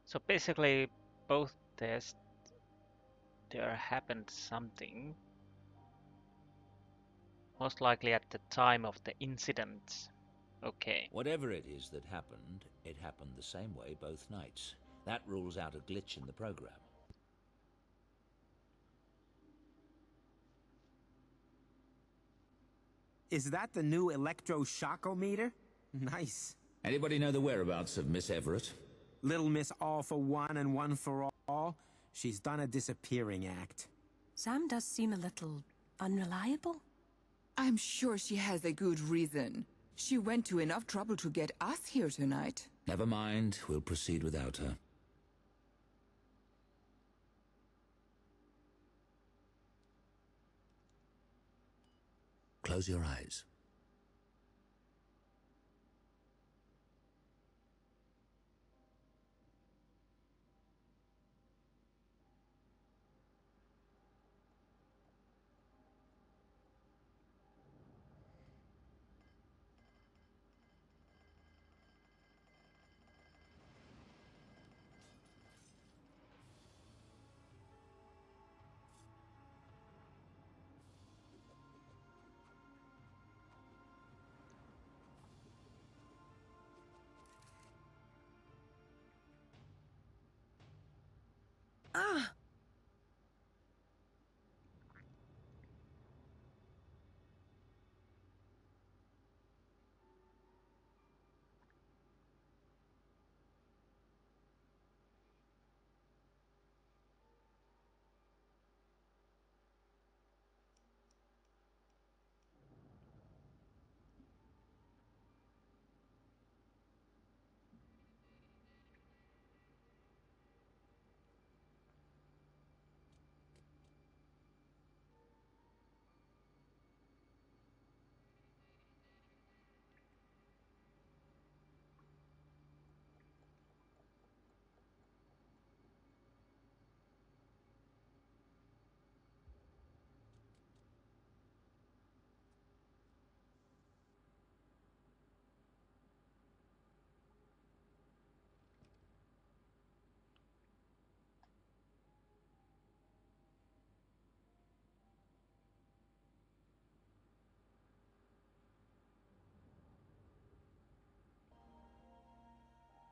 so basically both tests there happened something. Most likely at the time of the incident. Okay.
Whatever it is that happened, it happened the same way both nights. That rules out a glitch in the program.
Is that the new electroshockometer? Nice.
Anybody know the whereabouts of Miss Everett?
Little Miss All for One and One for All? She's done a disappearing act.
Sam does seem a little unreliable.
I'm sure she has a good reason. She went to enough trouble to get us here tonight.
Never mind, we'll proceed without her. Close your eyes.
Ah!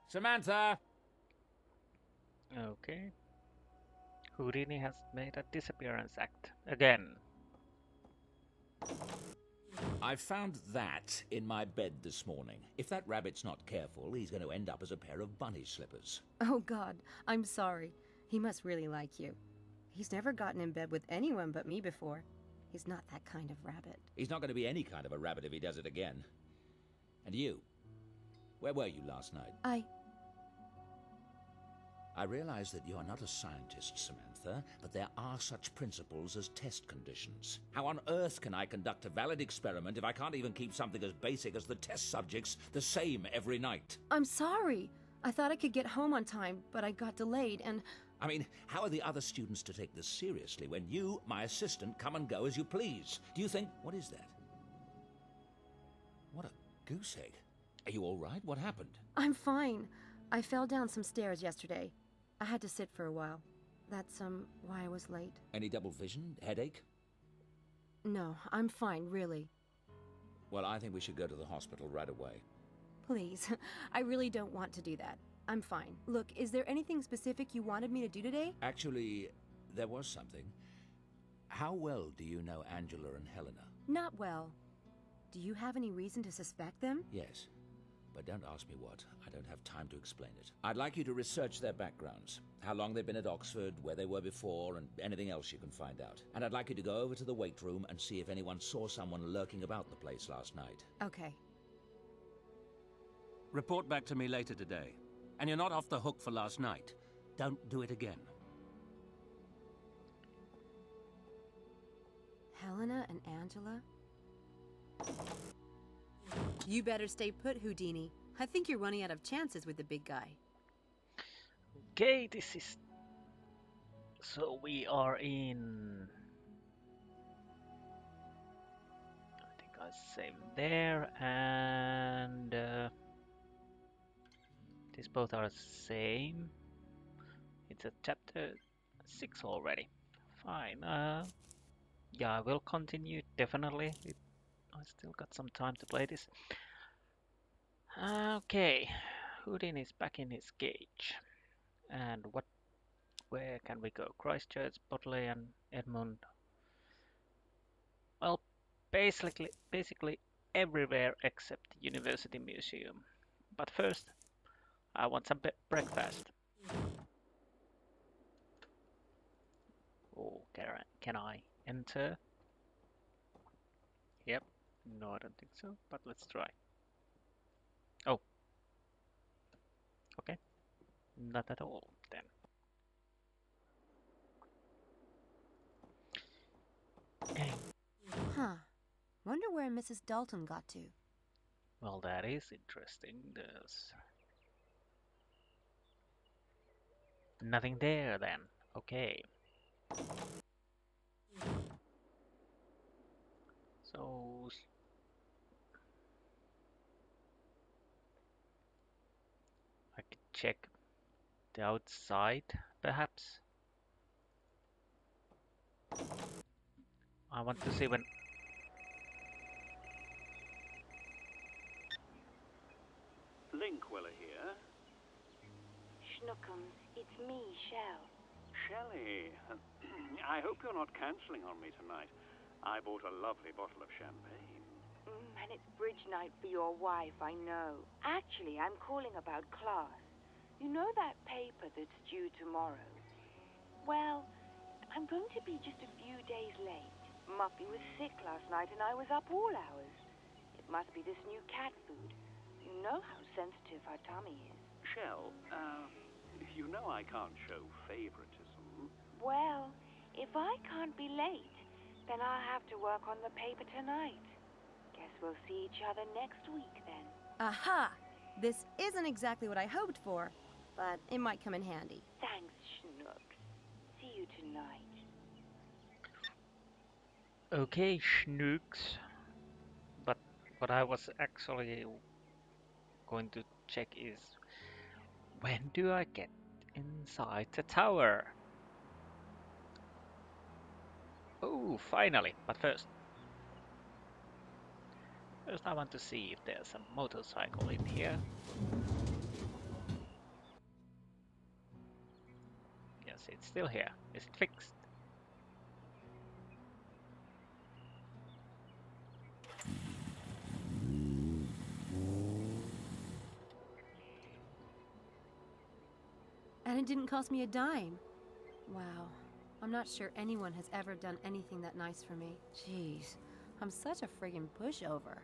Samantha!
Okay. Houdini has made a disappearance act again.
I found that in my bed this morning. If that rabbit's not careful, he's going to end up as a pair of bunny slippers.
Oh God, I'm sorry. He must really like you. He's never gotten in bed with anyone but me before. He's not that kind of rabbit.
He's not going to be any kind of a rabbit if he does it again. And you? Where were you last night? I realize that you are not a scientist, Samantha, but there are such principles as test conditions. How on earth can I conduct a valid experiment if I can't even keep something as basic as the test subjects the same every night?
I'm sorry. I thought I could get home on time, but I got delayed and...
I mean, how are the other students to take this seriously when you, my assistant, come and go as you please? Do you think... What is that? What a goose egg. Are you all right? What happened?
I'm fine. I fell down some stairs yesterday. I had to sit for a while. That's, why I was late.
Any double vision? Headache?
No, I'm fine, really.
Well, I think we should go to the hospital right away.
Please, I really don't want to do that. I'm fine. Look, is there anything specific you wanted me to do today?
Actually, there was something. How well do you know Angela and Helena?
Not well. Do you have any reason to suspect them?
Yes, but don't ask me what. I don't have time to explain it. I'd like you to research their backgrounds, how long they've been at Oxford, where they were before, and anything else you can find out. And I'd like you to go over to the weight room and see if anyone saw someone lurking about the place last night.
Okay.
Report back to me later today. And you're not off the hook for last night. Don't do it again.
Helena and Angela? You better stay put, Houdini. I think you're running out of chances with the big guy.
Okay, this is... So we are in... I think I saved there, and... these both are the same. It's a chapter 6 already. Fine. Yeah, I will continue, definitely. I still got some time to play this. Okay, Houdini is back in his cage. And where can we go? Christchurch, Bodleian, Edmund. Well, basically everywhere except the University Museum. But first, I want some breakfast. Oh, can I enter? Yep. No, I don't think so, but let's try. Oh. Okay. Not at all, then.
Huh. Wonder where Mrs. Dalton got to.
Well, that is interesting. There's nothing there, then. Okay. So... I could check the outside, perhaps. I want to see when...
Linkweller here.
Schnookums, it's me, Shell.
Shelley, I hope you're not cancelling on me tonight. I bought a lovely bottle of champagne.
And it's bridge night for your wife, I know. Actually, I'm calling about class. You know that paper that's due tomorrow? Well, I'm going to be just a few days late. Muffy was sick last night and I was up all hours. It must be this new cat food. You know how sensitive her tummy is.
Shell, you know I can't show favoritism.
Well, if I can't be late, then I'll have to work on the paper tonight. Guess we'll see each other next week then.
Aha! This isn't exactly what I hoped for, but it might come in handy.
Thanks, Schnook. See you tonight.
Okay, Schnooks. But what I was actually going to check is when do I get inside the tower? Oh, finally! But first I want to see if there's a motorcycle in here. Yes, it's still here. Is it fixed?
And it didn't cost me a dime. Wow. I'm not sure anyone has ever done anything that nice for me. Jeez. I'm such a friggin' pushover.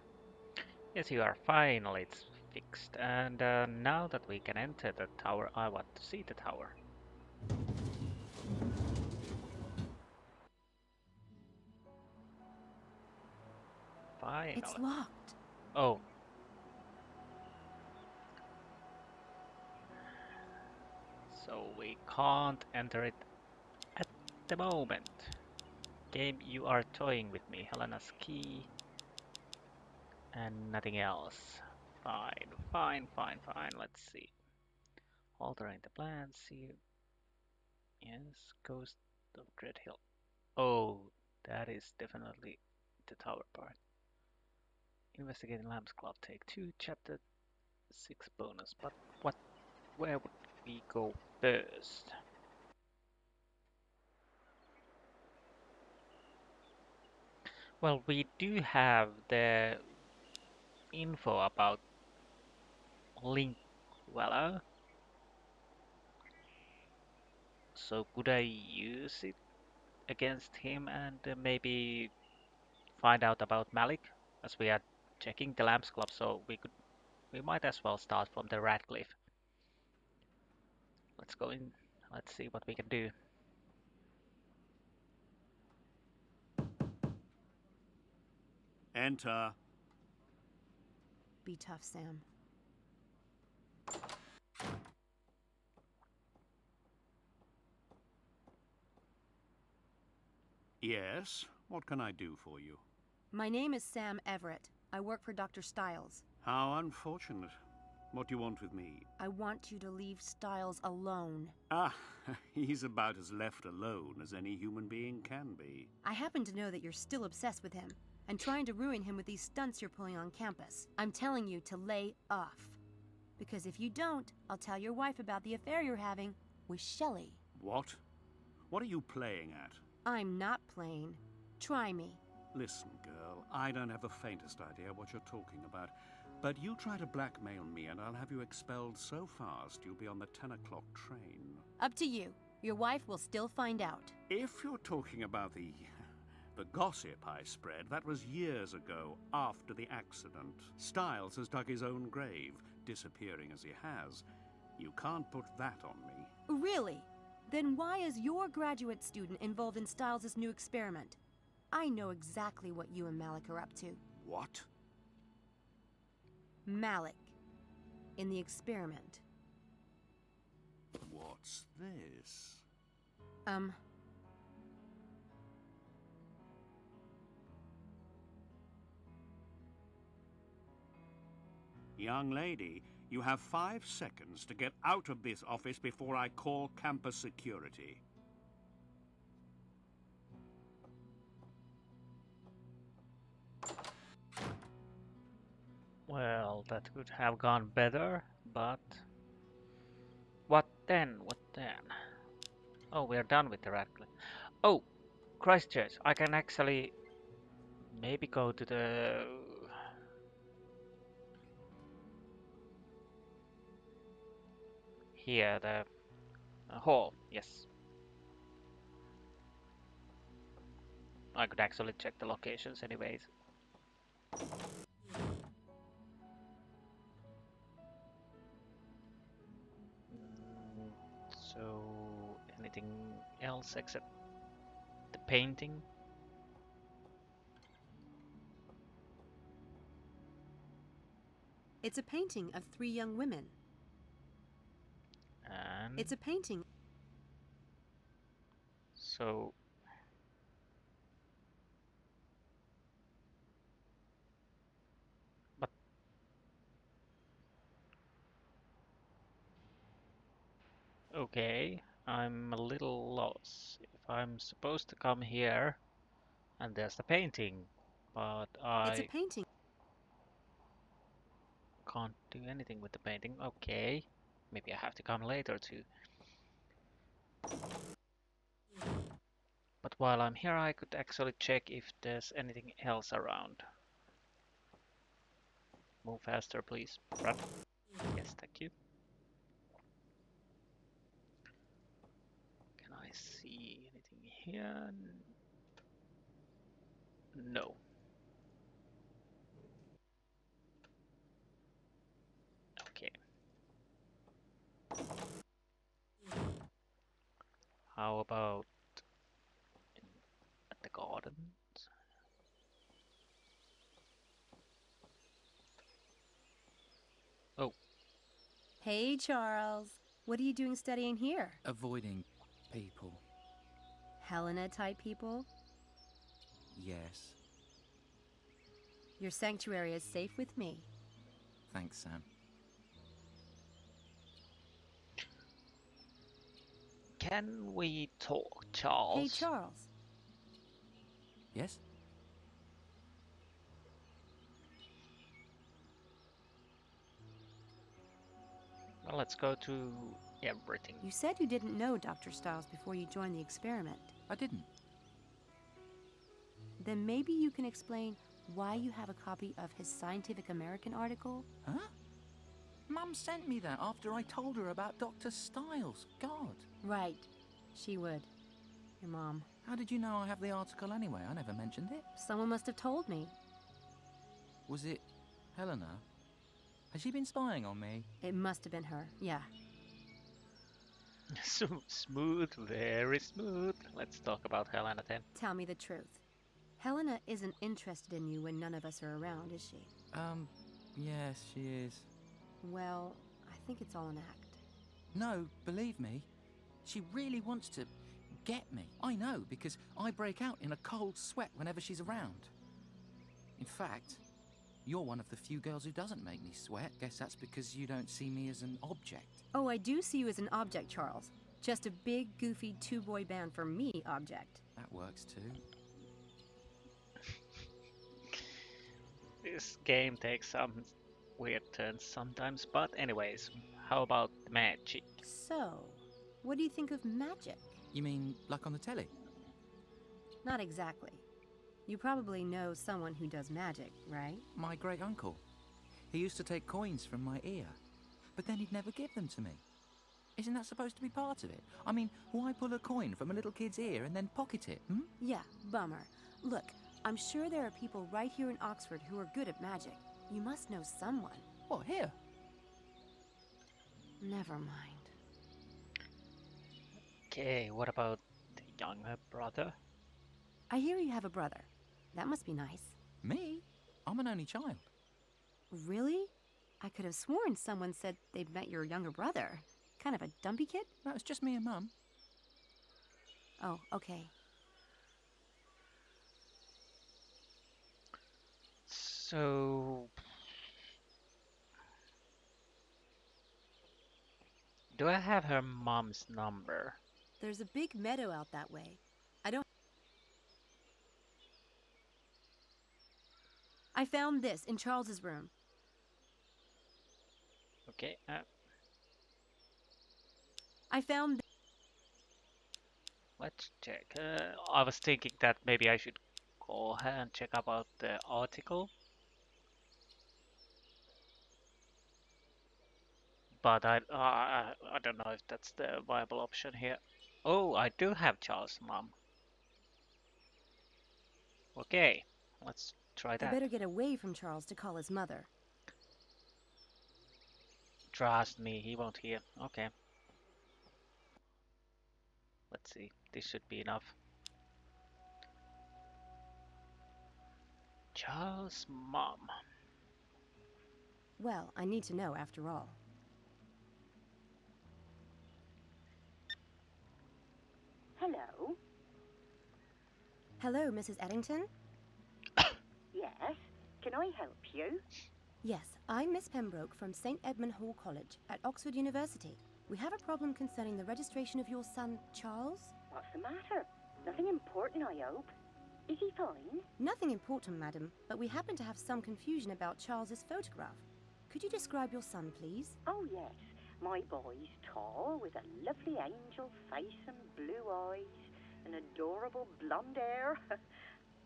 Yes, you are. Finally, it's fixed. And now that we can enter the tower, I want to see the tower. Finally.
It's locked.
Oh. So we can't enter it at the moment. Game, you are toying with me. Helena's key. And nothing else. Fine. Let's see. Altering the plan. See. Yes, Ghost of Dread Hill. Oh, that is definitely the tower part. Investigating Lamb's Club. Take 2. Chapter 6 bonus. But where would we go first? Well, we do have the info about Linguella. So could I use it against him and maybe find out about Malik? As we are checking the Lambs Club, so we might as well start from the Radcliffe. Let's go in. Let's see what we can do.
Enter.
Be tough, Sam.
Yes? What can I do for you?
My name is Sam Everett. I work for Dr. Stiles.
How unfortunate. What do you want with me?
I want you to leave Stiles alone.
Ah, he's about as left alone as any human being can be.
I happen to know that you're still obsessed with him and trying to ruin him with these stunts you're pulling on campus. I'm telling you to lay off. Because if you don't, I'll tell your wife about the affair you're having with Shelley.
What? What are you playing at?
I'm not playing. Try me.
Listen, girl, I don't have the faintest idea what you're talking about. But you try to blackmail me and I'll have you expelled so fast you'll be on the 10 o'clock train.
Up to you. Your wife will still find out.
If you're talking about the gossip I spread, that was years ago, after the accident. Stiles has dug his own grave, disappearing as he has. You can't put that on me.
Really? Then why is your graduate student involved in Stiles' new experiment? I know exactly what you and Malik are up to.
What?
Malik. In the experiment.
What's this? Young lady, you have 5 seconds to get out of this office before I call campus security.
Well, that could have gone better, but what then? What then? Oh, we're done with the Radcliffe. Oh, Christchurch. I can actually maybe go to the here, the hall. Yes. I could actually check the locations anyways. So, anything else except the painting?
It's a painting of 3 young women.
And
It's a painting.
So, but okay, I'm a little lost. If I'm supposed to come here, and there's the painting, but
It's a
I
painting.
can't do anything with the painting. Okay, maybe I have to come later too. But while I'm here, I could actually check if there's anything else around. Move faster, please. Run. Yes, thank you. Can I see anything here? No. Okay. How about at the gardens? Oh.
Hey, Charles. What are you doing studying here?
Avoiding people.
Helena-type people?
Yes.
Your sanctuary is safe with me.
Thanks, Sam.
Can we talk, Charles?
Hey, Charles.
Yes?
Well, let's go to everything.
You said you didn't know Dr. Stiles before you joined the experiment.
I didn't.
Then maybe you can explain why you have a copy of his Scientific American article?
Huh? Mum sent me that after I told her about Dr. Styles. God.
Right. She would. Your mom.
How did you know I have the article anyway? I never mentioned it.
Someone must have told me.
Was it Helena? Has she been spying on me?
It must have been her, yeah.
Smooth, very smooth. Let's talk about Helena then.
Tell me the truth. Helena isn't interested in you when none of us are around, is she?
Yes, she is.
Well, I think it's all an act.
No, believe me. She really wants to get me. I know, because I break out in a cold sweat whenever she's around. In fact, you're one of the few girls who doesn't make me sweat. Guess that's because you don't see me as an object.
Oh, I do see you as an object, Charles. Just a big, goofy two-boy band for me object.
That works too.
This game takes some weird turns sometimes, but anyways, how about magic?
So, what do you think of magic?
You mean like on the telly?
Not exactly. You probably know someone who does magic, right?
My great-uncle. He used to take coins from my ear, but then he'd never give them to me. Isn't that supposed to be part of it? I mean, why pull a coin from a little kid's ear and then pocket it,
Yeah, bummer. Look, I'm sure there are people right here in Oxford who are good at magic. You must know someone.
What, here?
Never mind.
Okay, what about the younger brother?
I hear you have a brother. That must be nice.
Me? I'm an only child.
Really? I could have sworn someone said they'd met your younger brother. Kind of a dumpy kid?
No, it's just me and Mum.
Oh, okay.
So... do I have her mom's number?
There's a big meadow out that way. I found this in Charles's room.
Okay,
I found...
let's check. I was thinking that maybe I should call her and check about the article. But I don't know if that's the viable option here. Oh, I do have Charles' mom. Okay, let's try
I
that.
better get away from Charles to call his mother.
Trust me, he won't hear. Okay. Let's see. This should be enough. Charles' mom.
Well, I need to know after all.
Hello?
Hello, Mrs. Eddington?
Yes? Can I help you?
Yes, I'm Miss Pembroke from St. Edmund Hall College at Oxford University. We have a problem concerning the registration of your son, Charles.
What's the matter? Nothing important, I hope. Is he fine?
Nothing important, madam, but we happen to have some confusion about Charles's photograph. Could you describe your son, please?
Oh, yes. My boy's tall, with a lovely angel face and blue eyes, and adorable blonde hair.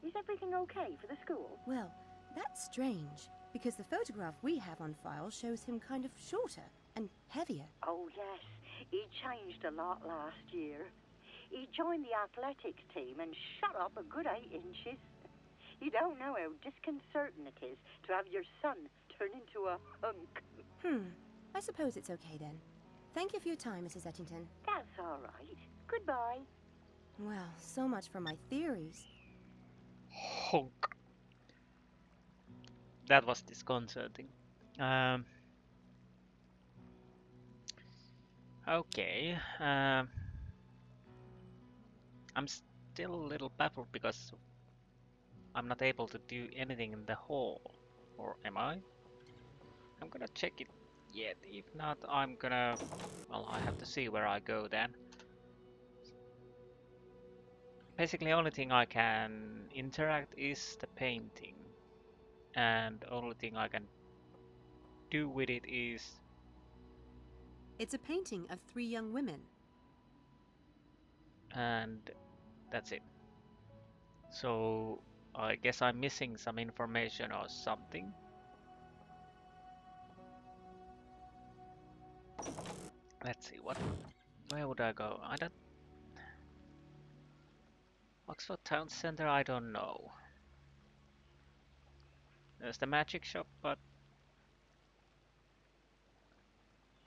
Is everything okay for the school?
Well, that's strange, because the photograph we have on file shows him kind of shorter and heavier.
Oh, yes. He changed a lot last year. He joined the athletics team and shot up a good 8 inches. You don't know how disconcerting it is to have your son turn into a hunk.
I suppose it's okay then. Thank you for your time, Mrs. Ettington.
That's all right. Goodbye.
Well, so much for my theories.
Honk. That was disconcerting. Okay. I'm still a little baffled because I'm not able to do anything in the hall. Or am I? I'm gonna check it yet. If not, I'm gonna... well, I have to see where I go then. Basically, the only thing I can interact is the painting. And the only thing I can do with it is...
It's a painting of 3 young women.
and that's it. So I guess I'm missing some information or something. Let's see, where would I go? I don't... Oxford Town Center, I don't know. There's the magic shop, but...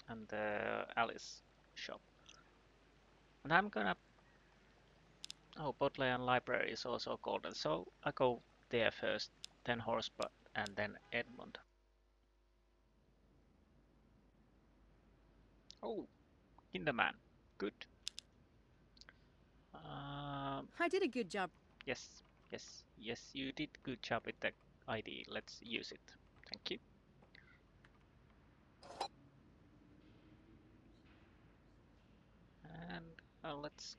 and the Alice shop. And I'm gonna... Oh, Bodleian Library is also golden, so I go there first, then Horsebud, and then Edmund. Oh, Kinderman. Good.
I did a good job.
Yes, yes, you did good job with the ID. Let's use it. Thank you. And let's...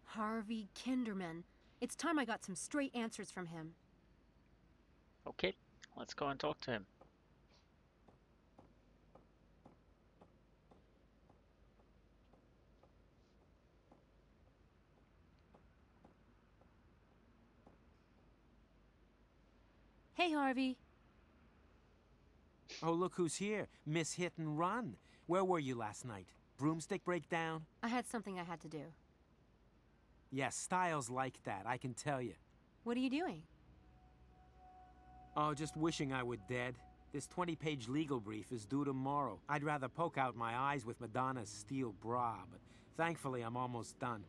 Harvey Kinderman. It's time I got some straight answers from him.
Okay, let's go and talk to him.
Hey, Harvey.
Oh, look who's here. Miss Hit and Run. Where were you last night? Broomstick breakdown?
I had something I had to do.
Yes, Styles like that, I can tell you.
What are you doing?
Oh, just wishing I were dead. This 20-page legal brief is due tomorrow. I'd rather poke out my eyes with Madonna's steel bra, but thankfully I'm almost done.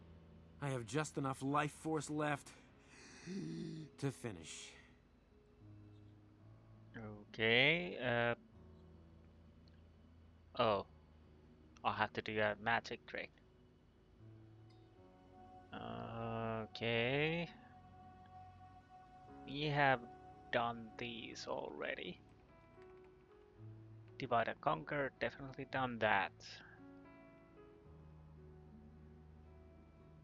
I have just enough life force left to finish.
Okay, oh, I'll have to do a magic trick. Okay. We have done these already. Divide and conquer, definitely done that.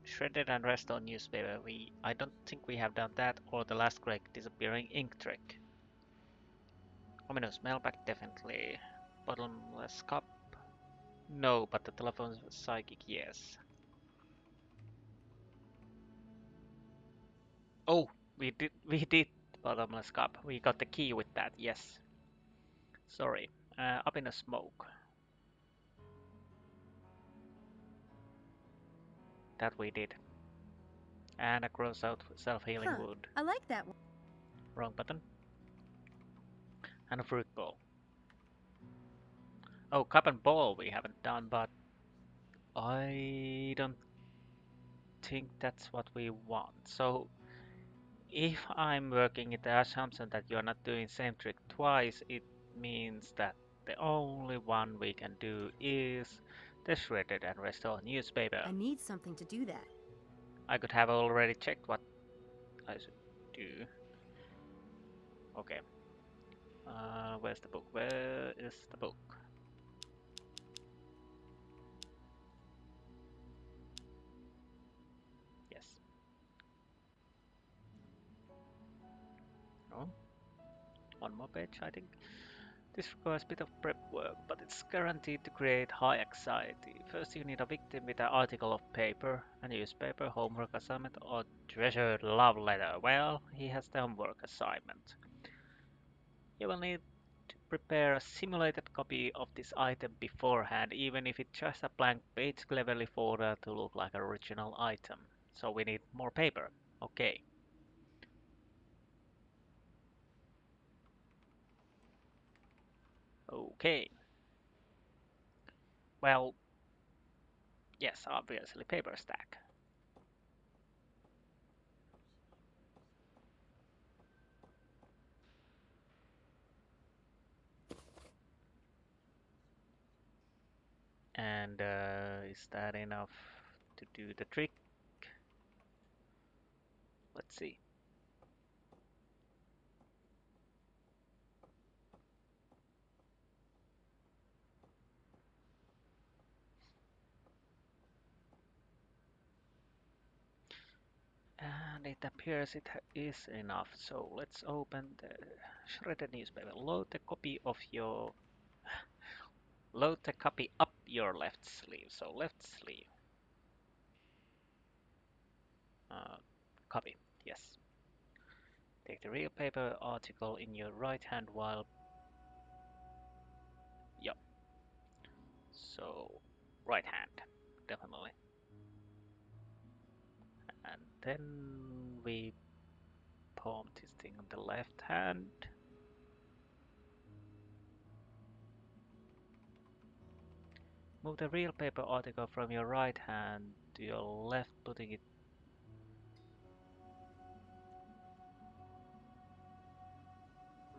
Shredded and rest on newspaper, I don't think we have done that, or the last great disappearing ink trick. Ominous mailbag, definitely. Bottomless cup, no, but the telephone psychic, yes. Oh, we did bottomless cup. We got the key with that, yes. Sorry. Up in a smoke. That we did. And a gross out self-healing wound.
I like that one.
Wrong button. And a fruit bowl. Oh, cup and ball we haven't done, but I don't think that's what we want. So if I'm working at the assumption that you're not doing same trick twice, it means that the only one we can do is the shredded and restore newspaper.
I need something to do that.
I could have already checked what I should do. Okay. Where's the book? Where is the book? Yes. No? One more page, I think. This requires a bit of prep work, but it's guaranteed to create high anxiety. First you need a victim with an article of paper, a newspaper, homework assignment, or treasured love letter. Well, he has the homework assignment. You will need to prepare a simulated copy of this item beforehand, even if it's just a blank page cleverly folded to look like an original item. So we need more paper. Okay. Okay. Well, yes, obviously paper stack. And is that enough to do the trick? Let's see. And it appears it is enough. So let's open the shredded newspaper. Load the copy up your left sleeve. So left sleeve. Copy. Yes. Take the real paper article in your right hand while... Yep. So right hand, definitely. And then we palm this thing on the left hand. Move the real paper article from your right hand to your left, putting it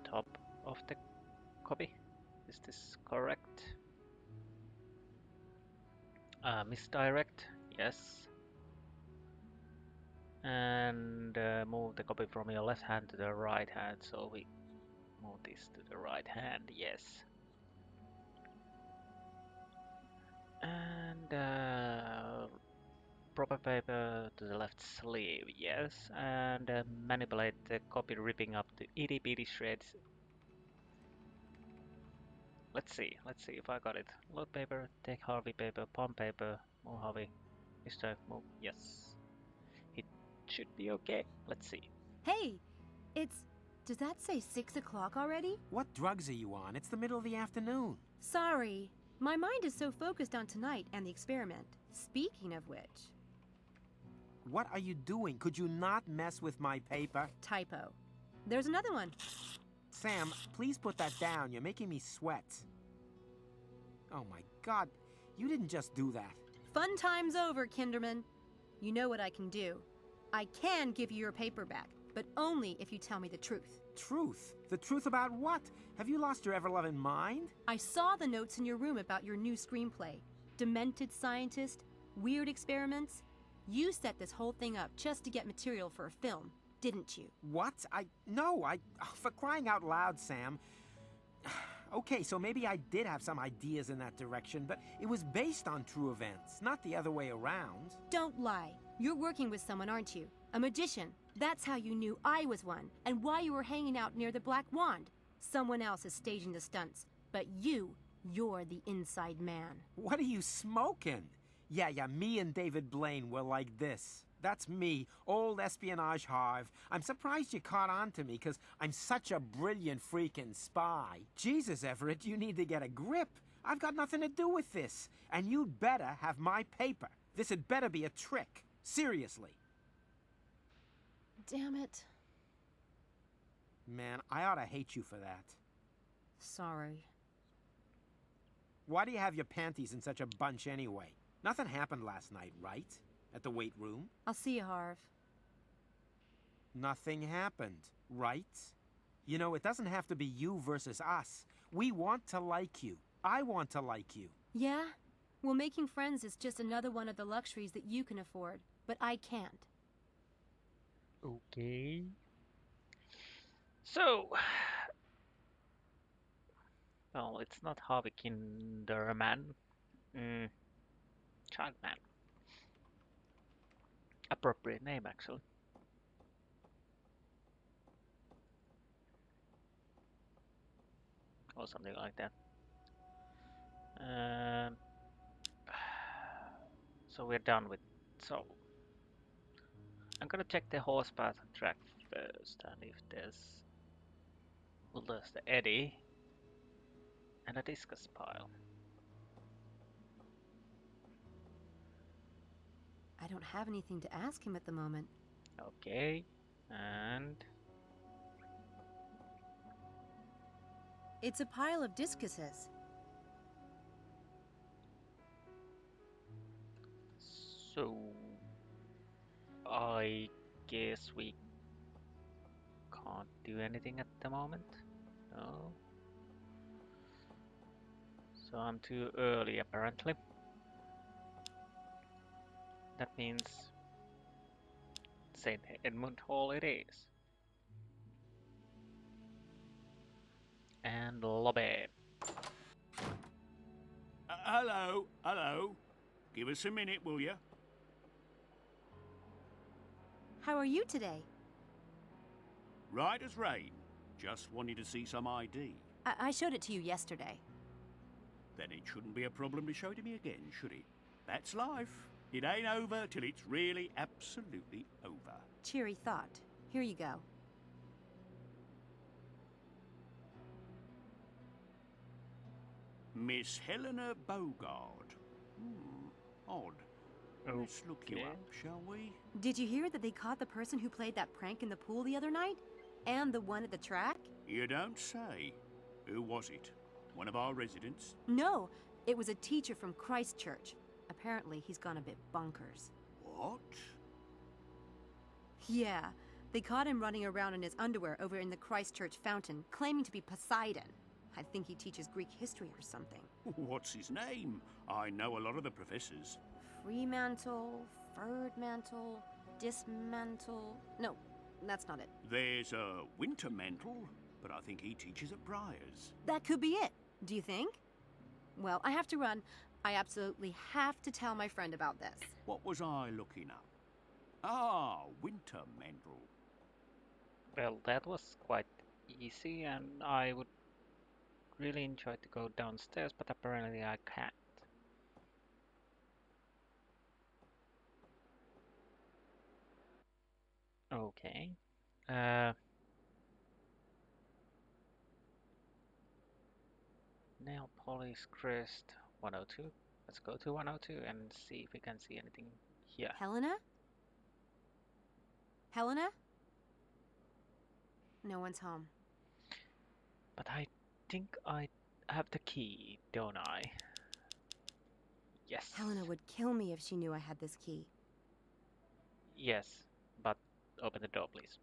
top of the copy. Is this correct? Misdirect, yes. And move the copy from your left hand to the right hand, so we move this to the right hand, yes. And proper paper to the left sleeve, yes. And manipulate the copy, ripping up to itty bitty shreds. Let's see if I got it. Load paper, take Harvey paper, palm paper, move Harvey. This time move, yes. It should be okay. Let's see.
Hey, does that say 6 o'clock already?
What drugs are you on? It's the middle of the afternoon.
Sorry. My mind is so focused on tonight and the experiment. Speaking of which...
What are you doing? Could you not mess with my paper?
Typo. There's another one.
Sam, please put that down. You're making me sweat. Oh my God, you didn't just do that.
Fun time's over, Kinderman. You know what I can do. I can give you your paper back, but only if you tell me the truth.
Truth? The truth about what? Have you lost your ever-loving mind?
I saw the notes in your room about your new screenplay. Demented scientist, weird experiments. You set this whole thing up just to get material for a film, didn't you?
What? For crying out loud, Sam. Okay, so maybe I did have some ideas in that direction, but it was based on true events, not the other way around.
Don't lie. You're working with someone, aren't you? A magician. That's how you knew I was one, and why you were hanging out near the Black Wand. Someone else is staging the stunts, but you're the inside man.
What are you smoking? Yeah, me and David Blaine were like this. That's me, old espionage Harv. I'm surprised you caught on to me, because I'm such a brilliant freaking spy. Jesus, Everett, you need to get a grip. I've got nothing to do with this. And you'd better have my paper. This had better be a trick. Seriously.
Damn it.
Man, I ought to hate you for that.
Sorry.
Why do you have your panties in such a bunch anyway? Nothing happened last night, right? At the weight room?
I'll see you, Harv.
Nothing happened, right? You know, it doesn't have to be you versus us. We want to like you. I want to like you.
Yeah? Well, making friends is just another one of the luxuries that you can afford, but I can't.
Okay. So... Well, it's not Harvey Kinderman. Childman. Appropriate name, actually. Or something like that. So we're done with... So... I'm gonna check the horse path track first, and if there's... Well, there's the eddy. And a discus pile.
I don't have anything to ask him at the moment.
Okay, and...
It's a pile of discuses.
So... I guess we can't do anything at the moment? No? So I'm too early, apparently. That means St. Edmund Hall it is. And lobby.
Hello. Give us a minute, will you?
How are you today?
Right as rain. Just wanted to see some ID.
I showed it to you yesterday.
Then it shouldn't be a problem to show to me again, should it? That's life. It ain't over till it's really absolutely over.
Cheery thought. Here you go.
Miss Helena Bogard. Odd. Let's look you
Okay.
up, shall we?
Did you hear that they caught the person who played that prank in the pool the other night? And the one at the track?
You don't say. Who was it? One of our residents?
No, it was a teacher from Christchurch. Apparently, he's gone a bit bonkers.
What?
Yeah, they caught him running around in his underwear over in the Christchurch fountain, claiming to be Poseidon. I think he teaches Greek history or something.
What's his name? I know a lot of the professors.
Fremantle, furred mantle, dismantle. No, that's not it.
There's a winter mantle, but I think he teaches at Briars.
That could be it. Do you think? Well, I have to run. I absolutely have to tell my friend about this.
What was I looking up? Ah, winter mantle.
Well, that was quite easy, and I would really enjoy to go downstairs, but apparently I can't. Okay. Nail polish crest 102. Let's go to 102 and see if we can see anything here.
Helena? Helena? No one's home.
But I think I have the key, don't I? Yes.
Helena would kill me if she knew I had this key.
Yes, but open the door, please.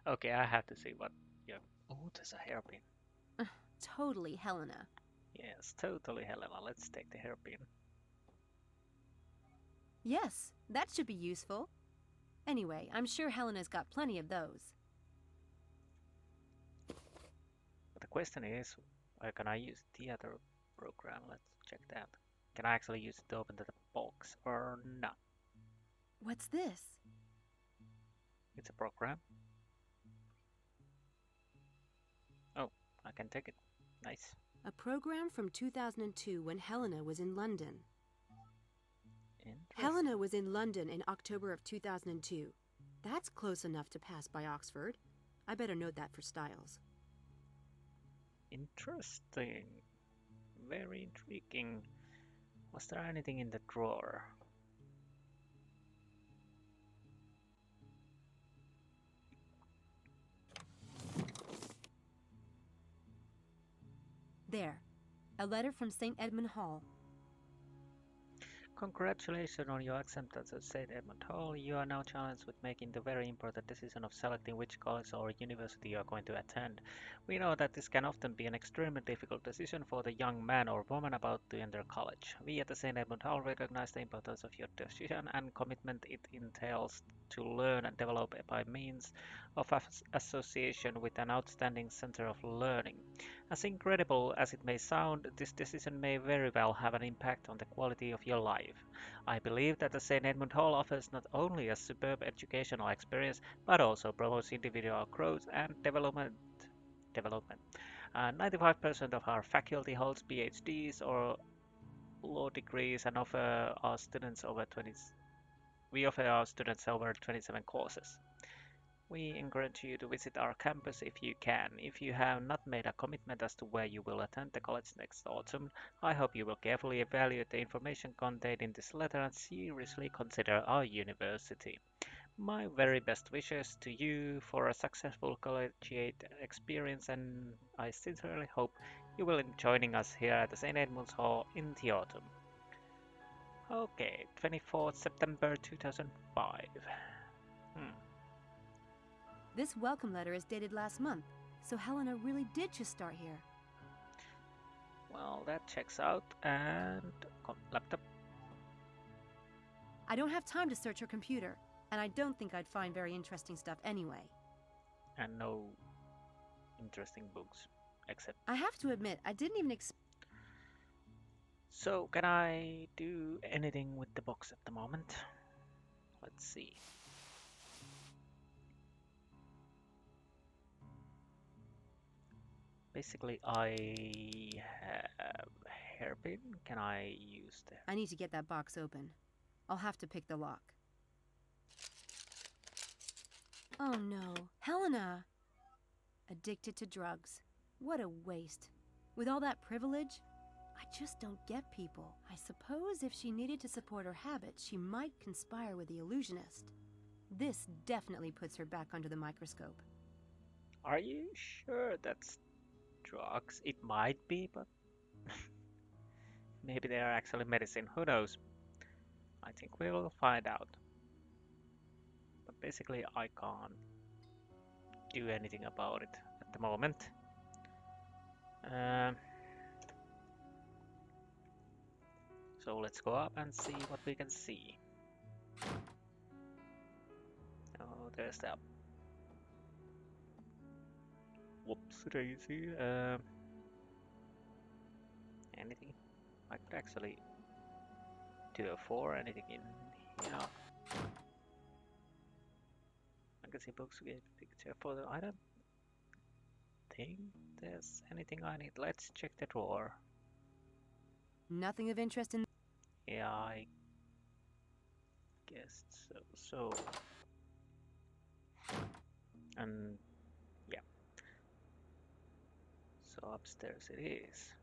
Okay, I have to see what. Yeah. Oh, there's a hairpin.
Totally Helena.
Yes, totally, Helena. Let's take the hairpin.
Yes, that should be useful. Anyway, I'm sure Helena's got plenty of those.
But the question is, where can I use the other program? Let's check that. Can I actually use it to open the box or not?
What's this?
It's a program. Oh, I can take it. Nice.
A program from 2002 when Helena was in London. Helena was in London in October of 2002. That's close enough to pass by Oxford. I better note that for Styles.
Interesting. Very intriguing. Was there anything in the drawer?
There. A letter from St. Edmund Hall.
Congratulations on your acceptance at St. Edmund Hall. You are now challenged with making the very important decision of selecting which college or university you are going to attend. We know that this can often be an extremely difficult decision for the young man or woman about to enter college. We at the St. Edmund Hall recognize the importance of your decision and commitment it entails to learn and develop by means of association with an outstanding center of learning. As incredible as it may sound, this decision may very well have an impact on the quality of your life. I believe that the St. Edmund Hall offers not only a superb educational experience, but also promotes individual growth and development. 95% of our faculty holds PhDs or law degrees and we offer our students over 27 courses. We encourage you to visit our campus if you can. If you have not made a commitment as to where you will attend the college next autumn, I hope you will carefully evaluate the information contained in this letter and seriously consider our university. My very best wishes to you for a successful collegiate experience, and I sincerely hope you will be joining us here at the St. Edmund's Hall in the autumn. Okay, 24th September 2005.
This welcome letter is dated last month, so Helena really did just start here.
Well, that checks out. And laptop.
I don't have time to search her computer, and I don't think I'd find very interesting stuff anyway.
And no interesting books, except...
I have to admit, I didn't even
So, can I do anything with the box at the moment? Let's see. Basically, I have hairpin. Can I use that?
I need to get that box open. I'll have to pick the lock. Oh no, Helena! Addicted to drugs. What a waste. With all that privilege, I just don't get people. I suppose if she needed to support her habits, she might conspire with the illusionist. This definitely puts her back under the microscope.
Are you sure that's drugs? It might be, but maybe they are actually medicine. Who knows? I think we will find out. But basically, I can't do anything about it at the moment. So let's go up and see what we can see. Oh, there's that. Whoops, daisy. Anything? I could actually do a 4, anything in here. I can see books, get picture for the. I don't think there's anything I need. Let's check the drawer.
Nothing of interest in.
Yeah, I guess so. And yeah. So upstairs it is.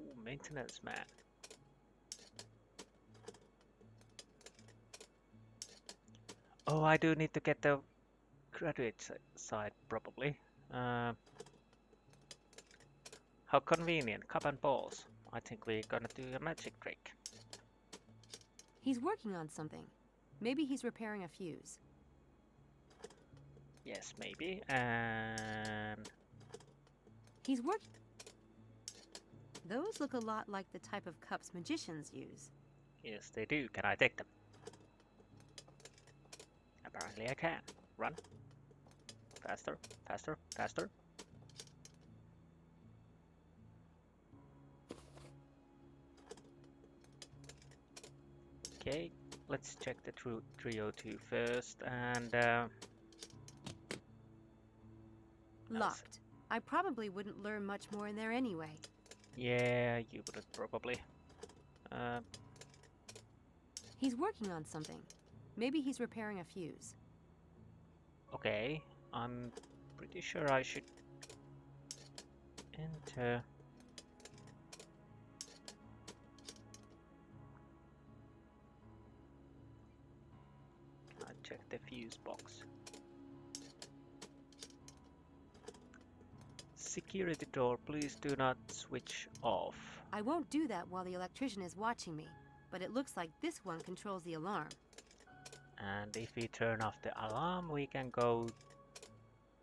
Ooh, maintenance man. Oh, I do need to get the graduate side probably. How convenient, cup and balls. I think we're gonna do a magic trick.
He's working on something. Maybe he's repairing a fuse.
Yes, maybe. And
he's working. Those look a lot like the type of cups magicians use.
Yes, they do. Can I take them? Apparently I can. Run. Faster, faster, faster. Okay, let's check the 302 first and
locked. I probably wouldn't learn much more in there anyway.
Yeah, you wouldn't probably.
He's working on something. Maybe he's repairing a fuse.
Okay, I'm pretty sure I should enter. I check the fuse box. Security door, please do not switch off.
I won't do that while the electrician is watching me, but it looks like this one controls the alarm.
And if we turn off the alarm, we can go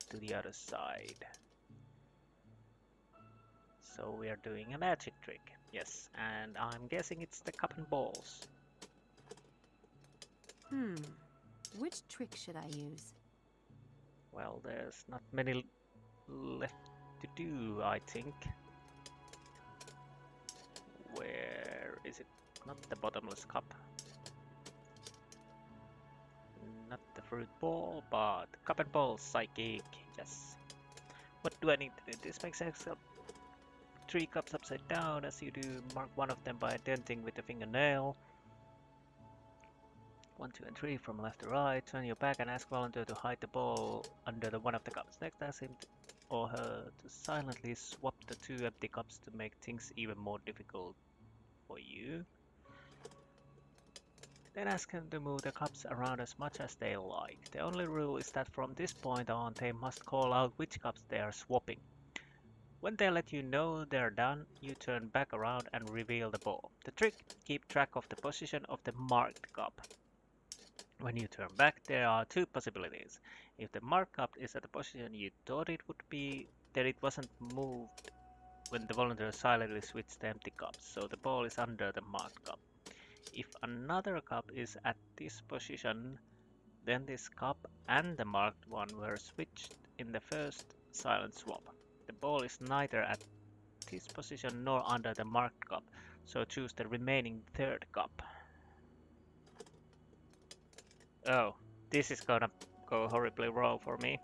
to the other side. So we are doing a magic trick. Yes, and I'm guessing it's the cup and balls.
Which trick should I use?
Well, there's not many left to do, I think. Where is it? Not the bottomless cup. Not the fruit ball, but cup and ball sidekick. Yes. What do I need to do? This makes sense. 3 cups upside down. As you do, mark one of them by denting with the fingernail. 1, 2, and 3 from left to right. Turn your back and ask volunteer to hide the ball under one of the cups. Next, ask him or her to silently swap the 2 empty cups to make things even more difficult for you. Then ask them to move the cups around as much as they like. The only rule is that from this point on they must call out which cups they are swapping. When they let you know they're done, you turn back around and reveal the ball. The trick: keep track of the position of the marked cup. When you turn back, there are 2 possibilities. If the marked cup is at the position you thought it would be, then it wasn't moved when the volunteer silently switched the empty cups, so the ball is under the marked cup. If another cup is at this position, then this cup and the marked one were switched in the first silent swap. The ball is neither at this position nor under the marked cup, so choose the remaining 3rd cup. Oh, this is gonna go horribly wrong for me.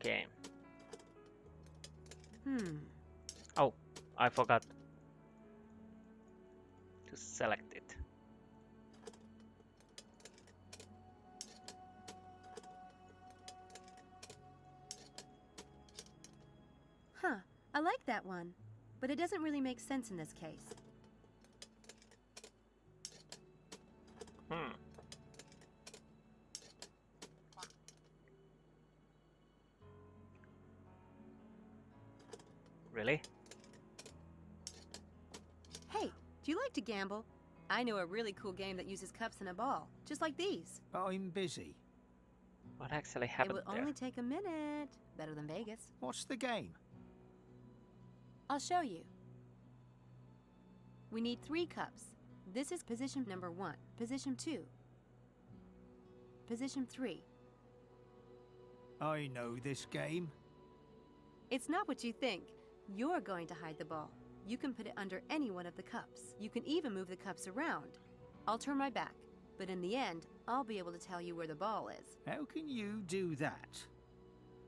Okay. Oh, I forgot to select it.
Huh, I like that one, but it doesn't really make sense in this case.
Really?
Hey, do you like to gamble? I know a really cool game that uses cups and a ball, just like these.
I'm busy.
What actually
It
happened
will
there?
only take a minute. Better than Vegas.
What's the game?
I'll show you. We need 3 cups. This is position number 1, position 2, position 3.
I know this game.
It's not what you think. You're going to hide the ball. You can put it under any one of the cups. You can even move the cups around. I'll turn my back, but in the end, I'll be able to tell you where the ball is.
How can you do that?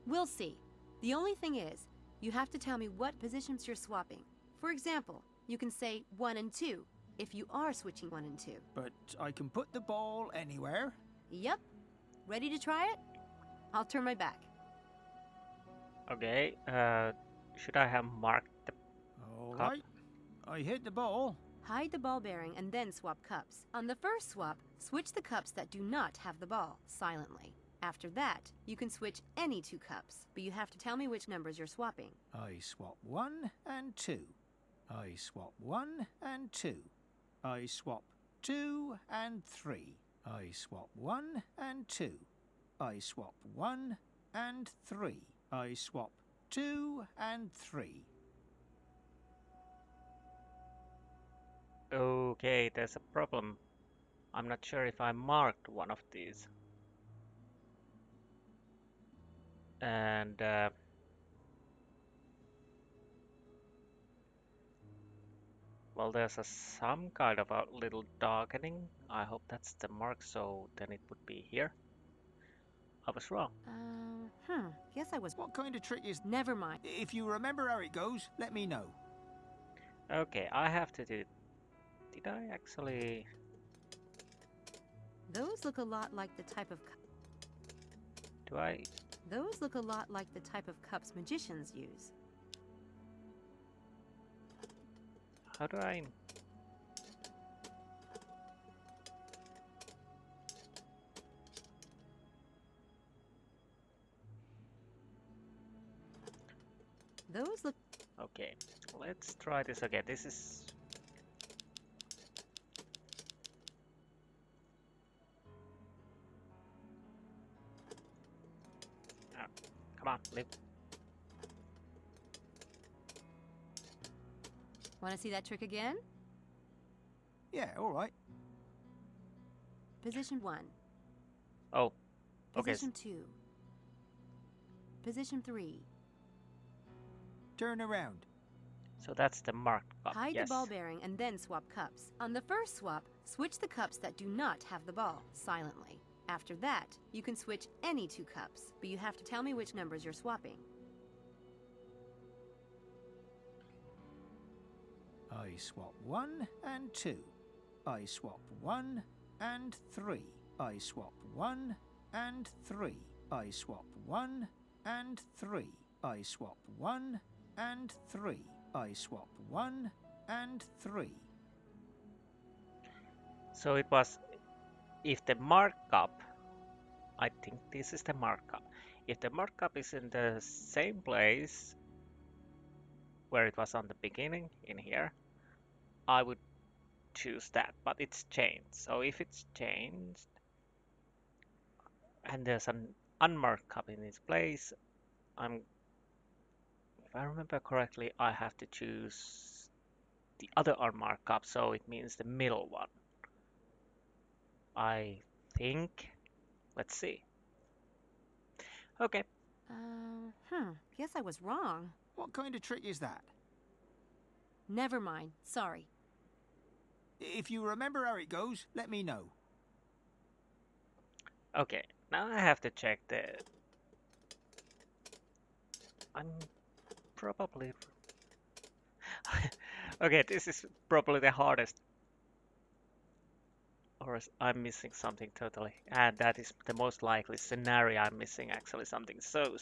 We'll see. The only thing is, you have to tell me what positions you're swapping. For example, you can say 1 and 2 if you are switching 1 and 2.
But I can put the ball anywhere.
Yep. Ready to try it? I'll turn my back.
Okay, should I have marked the
All
cup?
right. I hit the ball.
Hide the ball bearing and then swap cups. On the first swap, switch the cups that do not have the ball silently. After that, you can switch any 2 cups, but you have to tell me which numbers you're swapping.
I swap 1 and 2. I swap 1 and 2. I swap 2 and 3. I swap 1 and 2. I swap 1 and 3. I swap 2 and 3.
Okay, there's a problem. I'm not sure if I marked one of these. And well, there's some kind of a little darkening. I hope that's the mark, so then it would be here. I was wrong.
Guess I was...
What kind of trick is...
Never mind.
If you remember how it goes, let me know.
Okay, I have to do... Did I actually...
Those look a lot like the type of...
Do I...
Those look a lot like the type of cups magicians use.
How do I...
Those look...
Okay, let's try this again. This is... Ah, come on, live.
Want to see that trick again?
Yeah, all right.
Position 1.
Oh, okay.
Position 2. Position 3.
Turn around.
So that's the marked cup,
Hide
yes.
the ball bearing and then swap cups. On the first swap, switch the cups that do not have the ball silently. After that, you can switch any 2 cups, but you have to tell me which numbers you're swapping.
I swap 1 and 2. I swap 1 and 3. I swap 1 and 3. I swap 1 and 3. I swap 1 and 3. I swap 1 and 3.
So it was, if the markup, I think this is the markup. If the markup is in the same place where it was on the beginning, in here, I would choose that, but it's changed. So if it's changed, and there's an unmarked cup in its place, if I remember correctly, I have to choose the other unmarked cup, so it means the middle one. I think. Let's see. Okay.
Guess I was wrong.
What kind of trick is that?
Never mind. Sorry.
If you remember how it goes, let me know.
Okay, now I have to check the... I'm probably... Okay, this is probably the hardest. Or I'm missing something totally. And that is the most likely scenario I'm missing actually something. So...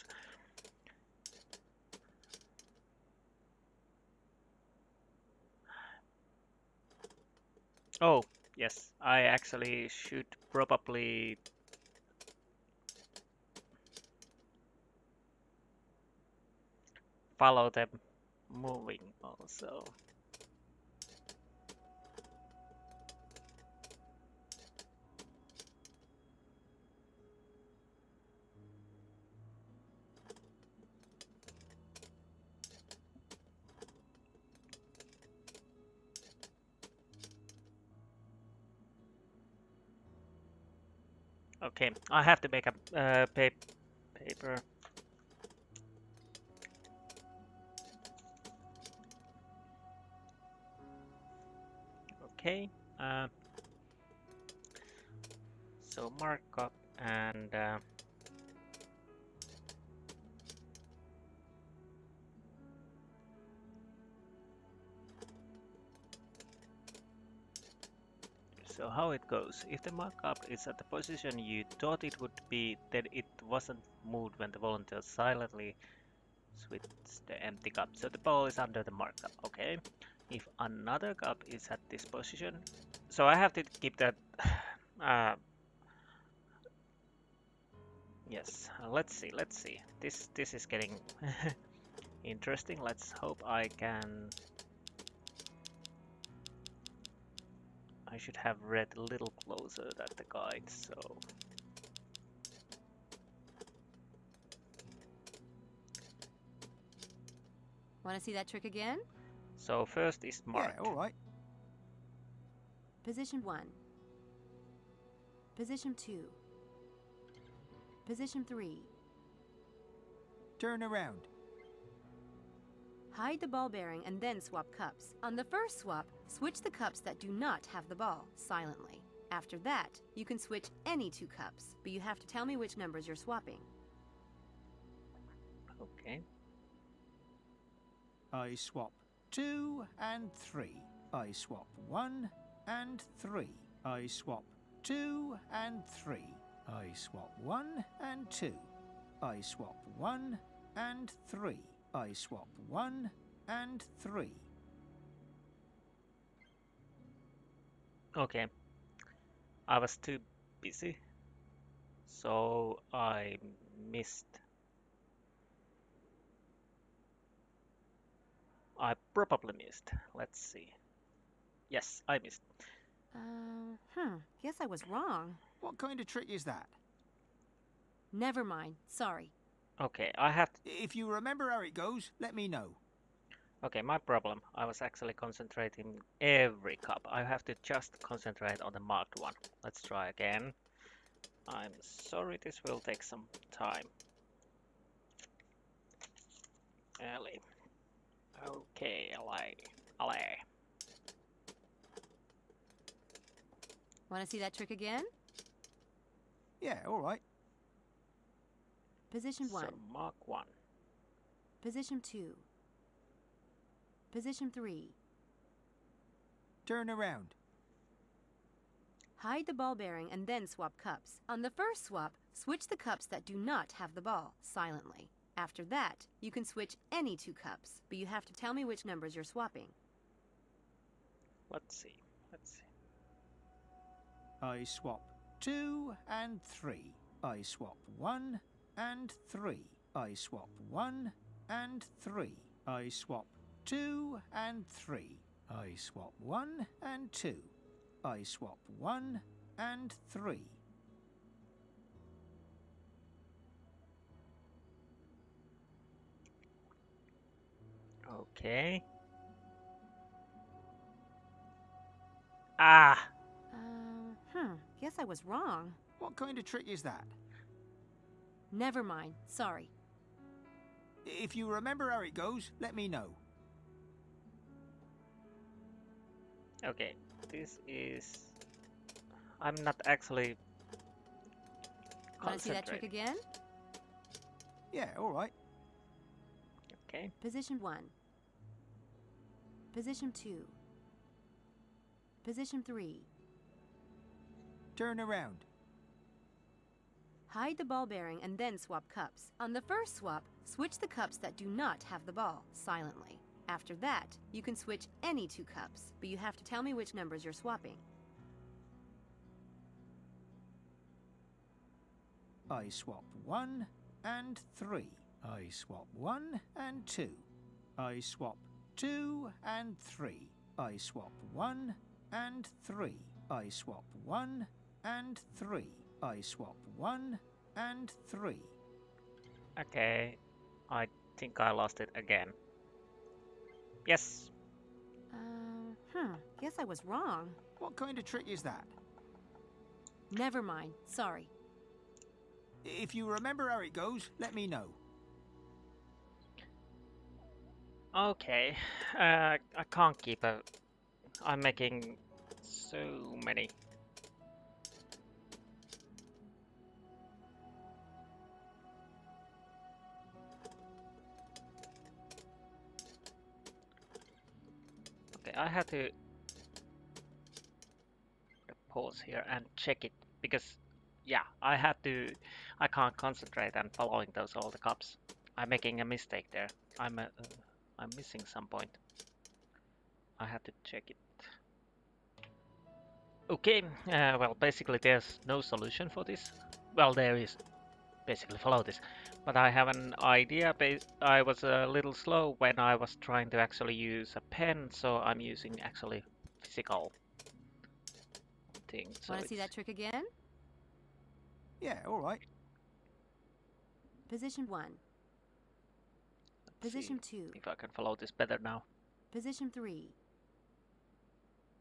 Oh, yes, I actually should probably follow them moving also. Okay, I have to make a paper. Okay, so markup and so how it goes. If the markup is at the position you thought it would be, then it wasn't moved when the volunteer silently switched the empty cup. So the ball is under the markup, okay? If another cup is at this position, so I have to keep that. Yes, let's see. This is getting interesting. Let's hope I can. I should have read a little closer at the guide, so...
Want to see that trick again?
So first is marked.
Yeah, all right.
Position 1. Position 2. Position 3.
Turn around.
Hide the ball bearing and then swap cups. On the first swap, switch the cups that do not have the ball silently. After that, you can switch any 2 cups, but you have to tell me which numbers you're swapping.
Okay.
I swap 2 and 3. I swap 1 and 3. I swap 2 and 3. I swap 1 and 2. I swap 1 and 3. I swap 1 and 3.
Okay. I was too busy, so I missed. I probably missed. Let's see. Yes, I missed.
Guess I was wrong.
What kind of trick is that?
Never mind. Sorry.
Okay, I have to...
If you remember how it goes, let me know.
Okay, my problem. I was actually concentrating every cup. I have to just concentrate on the marked one. Let's try again. I'm sorry, this will take some time. Ellie. Okay, Ellie.
Want to see that trick again?
Yeah, all right.
Position 1.
So mark 1.
Position 2. Position 3.
Turn around.
Hide the ball bearing and then swap cups. On the first swap, switch the cups that do not have the ball silently. After that, you can switch any 2 cups, but you have to tell me which numbers you're swapping.
Let's see.
I swap 2 and 3. I swap 1 and 3. I swap 1 and 3. I swap 2 and 3. I swap 1 and 2. I swap 1 and 3.
Okay. Ah!
Guess I was wrong.
What kind of trick is that?
Never mind. Sorry.
If you remember how it goes, let me know.
Okay, this is... I'm not actually
Want to see that trick
concentrating.
again?
Yeah, all right.
Okay.
Position 1. Position 2. Position 3.
Turn around.
Hide the ball bearing and then swap cups. On the first swap, switch the cups that do not have the ball silently. After that, you can switch any 2 cups, but you have to tell me which numbers you're swapping.
I swap 1 and 3. I swap 1 and 2. I swap 2 and 3. I swap 1 and 3. I swap 1 and 3. I swap 1 and 3.
Okay, I think I lost it again. Yes.
Guess I was wrong.
What kind of trick is that?
Never mind. Sorry.
If you remember how it goes, let me know.
Okay, I can't keep a... I'm making so many. Okay, I have to pause here and check it because, yeah, I can't concentrate and following those all the cups. I'm making a mistake there. I'm missing some point. I have to check it. Okay, well, basically there's no solution for this. Well, there is. Basically follow this. But I have an idea. I was a little slow when I was trying to actually use a pen, so I'm using actually physical things. So
Want to see that trick again?
Yeah, all right.
Position 1. Position 2.
If I can follow this better now.
Position 3.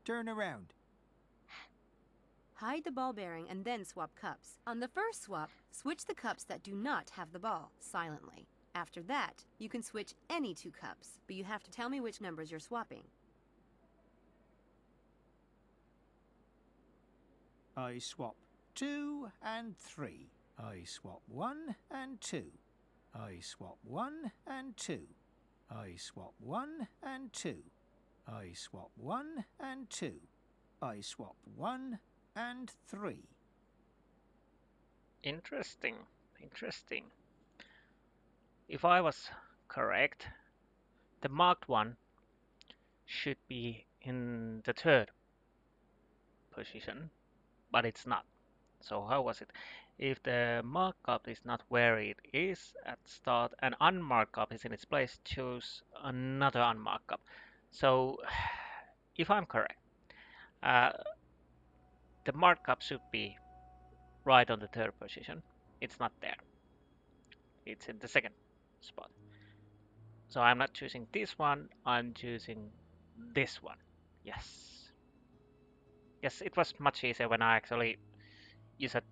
Turn around.
Hide the ball bearing and then swap cups. On the first swap, switch the cups that do not have the ball silently. After that, you can switch any 2 cups, but you have to tell me which numbers you're swapping.
I swap 2 and 3. I swap 1 and 2. I swap 1 and 2. I swap 1 and 2. I swap 1 and 2. I swap 1 and 3.
Interesting. Interesting. If I was correct, the marked one should be in the 3rd position, but it's not. So how was it? If the markup is not where it is at start, an unmarked cup is in its place, choose another unmarked cup. So if I'm correct, the markup should be right on the 3rd position. It's not there. It's in the 2nd spot. So I'm not choosing this one, I'm choosing this one. Yes. Yes, it was much easier when I actually use a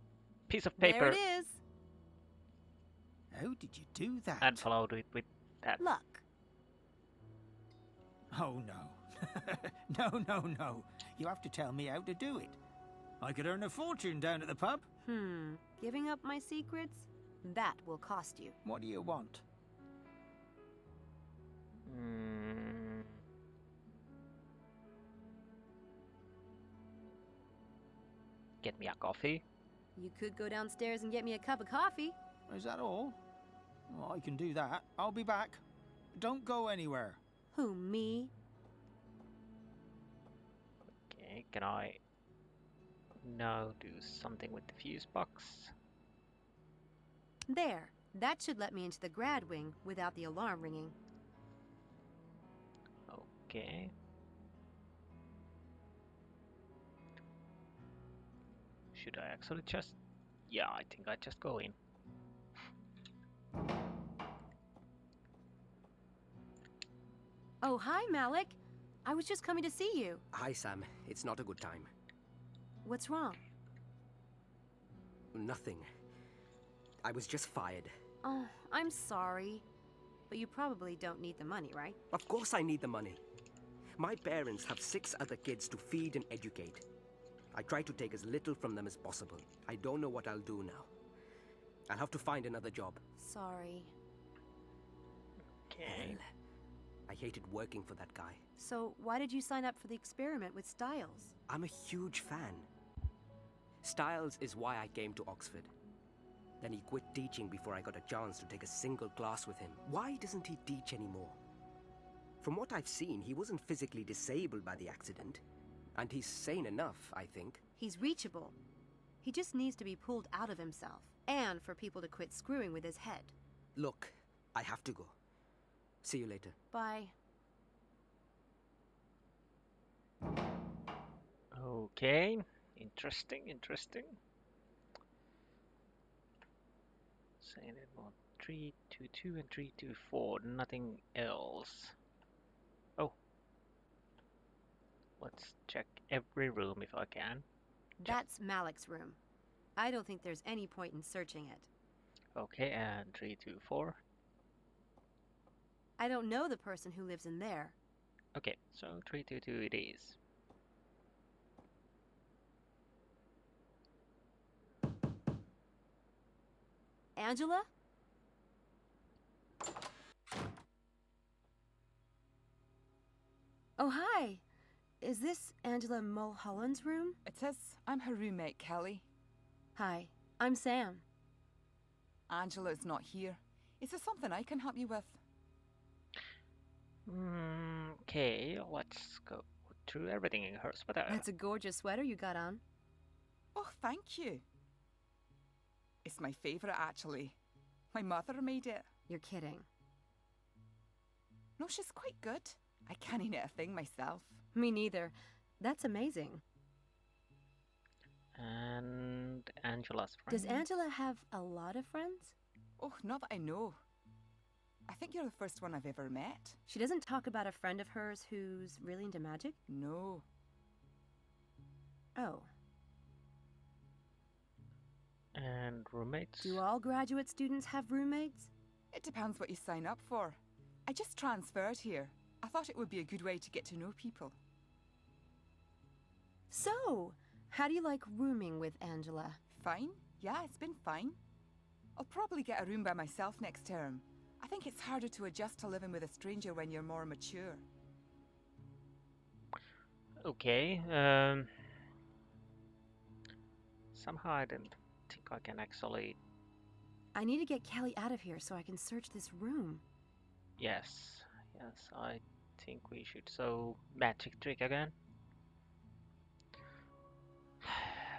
piece of paper.
There it is.
How did you do that?
And followed it with that.
Luck.
Oh, no. No. You have to tell me how to do it. I could earn a fortune down at the pub.
Giving up my secrets? That will cost you.
What do you want?
Get me a coffee.
You could go downstairs and get me a cup of coffee.
Is that all? Well, I can do that. I'll be back. Don't go anywhere.
Who, me?
Okay, can I now do something with the fuse box?
There. That should let me into the grad wing without the alarm ringing.
Okay. Should I actually just... Yeah, I think I just go in.
Oh, hi, Malik. I was just coming to see you.
Hi, Sam. It's not a good time.
What's wrong?
Nothing. I was just fired.
Oh, I'm sorry. But you probably don't need the money, right?
Of course I need the money. My parents have 6 other kids to feed and educate. I try to take as little from them as possible. I don't know what I'll do now. I'll have to find another job.
Sorry.
Hell, I hated working for that guy.
So why did you sign up for the experiment with Styles?
I'm a huge fan. Styles is why I came to Oxford. Then he quit teaching before I got a chance to take a single class with him. Why doesn't he teach anymore? From what I've seen, he wasn't physically disabled by the accident. And he's sane enough, I think.
He's reachable. He just needs to be pulled out of himself. And for people to quit screwing with his head.
Look, I have to go. See you later.
Bye.
Okay. Interesting, interesting. Saying it about 322 and 324. Nothing else. Oh. Let's check every room if I can.
That's Malik's room. I don't think there's any point in searching it.
Okay, and 324.
I don't know the person who lives in there.
Okay, so 322 it is.
Angela? Oh, hi. Is this Angela Mulholland's room?
It is. I'm her roommate, Kelly.
Hi, I'm Sam.
Angela's not here. Is there something I can help you with?
Okay, let's go through everything in her sweater.
That's a gorgeous sweater you got on.
Oh, thank you. It's my favourite, actually. My mother made it.
You're kidding.
No, she's quite good. I can't knit a thing myself.
Me neither. That's amazing.
And Angela's friend.
Does Angela have a lot of friends?
Oh, not that I know. I think you're the first one I've ever met.
She doesn't talk about a friend of hers who's really into magic?
No.
Oh.
And roommates?
Do all graduate students have roommates?
It depends what you sign up for. I just transferred here. I thought it would be a good way to get to know people.
So, how do you like rooming with Angela?
Fine. Yeah, it's been fine. I'll probably get a room by myself next term. I think it's harder to adjust to living with a stranger when you're more mature.
Okay, somehow I didn't think I can actually...
I need to get Kelly out of here so I can search this room.
Yes, I think we should. So, magic trick again.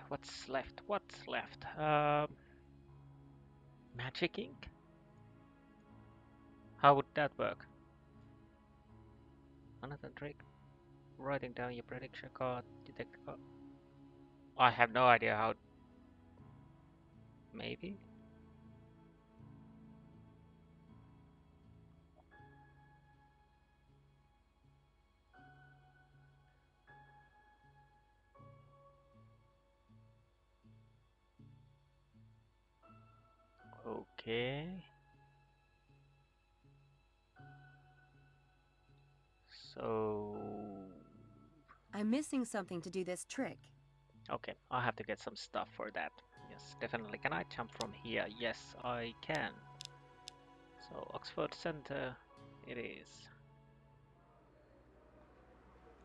What's left? Magic ink? How would that work? Another trick. Writing down your prediction card. Detect the card. I have no idea how. Maybe? Okay. So...
I'm missing something to do this trick.
Okay, I'll have to get some stuff for that. Yes, definitely. Can I jump from here? Yes, I can. So, Oxford Center it is.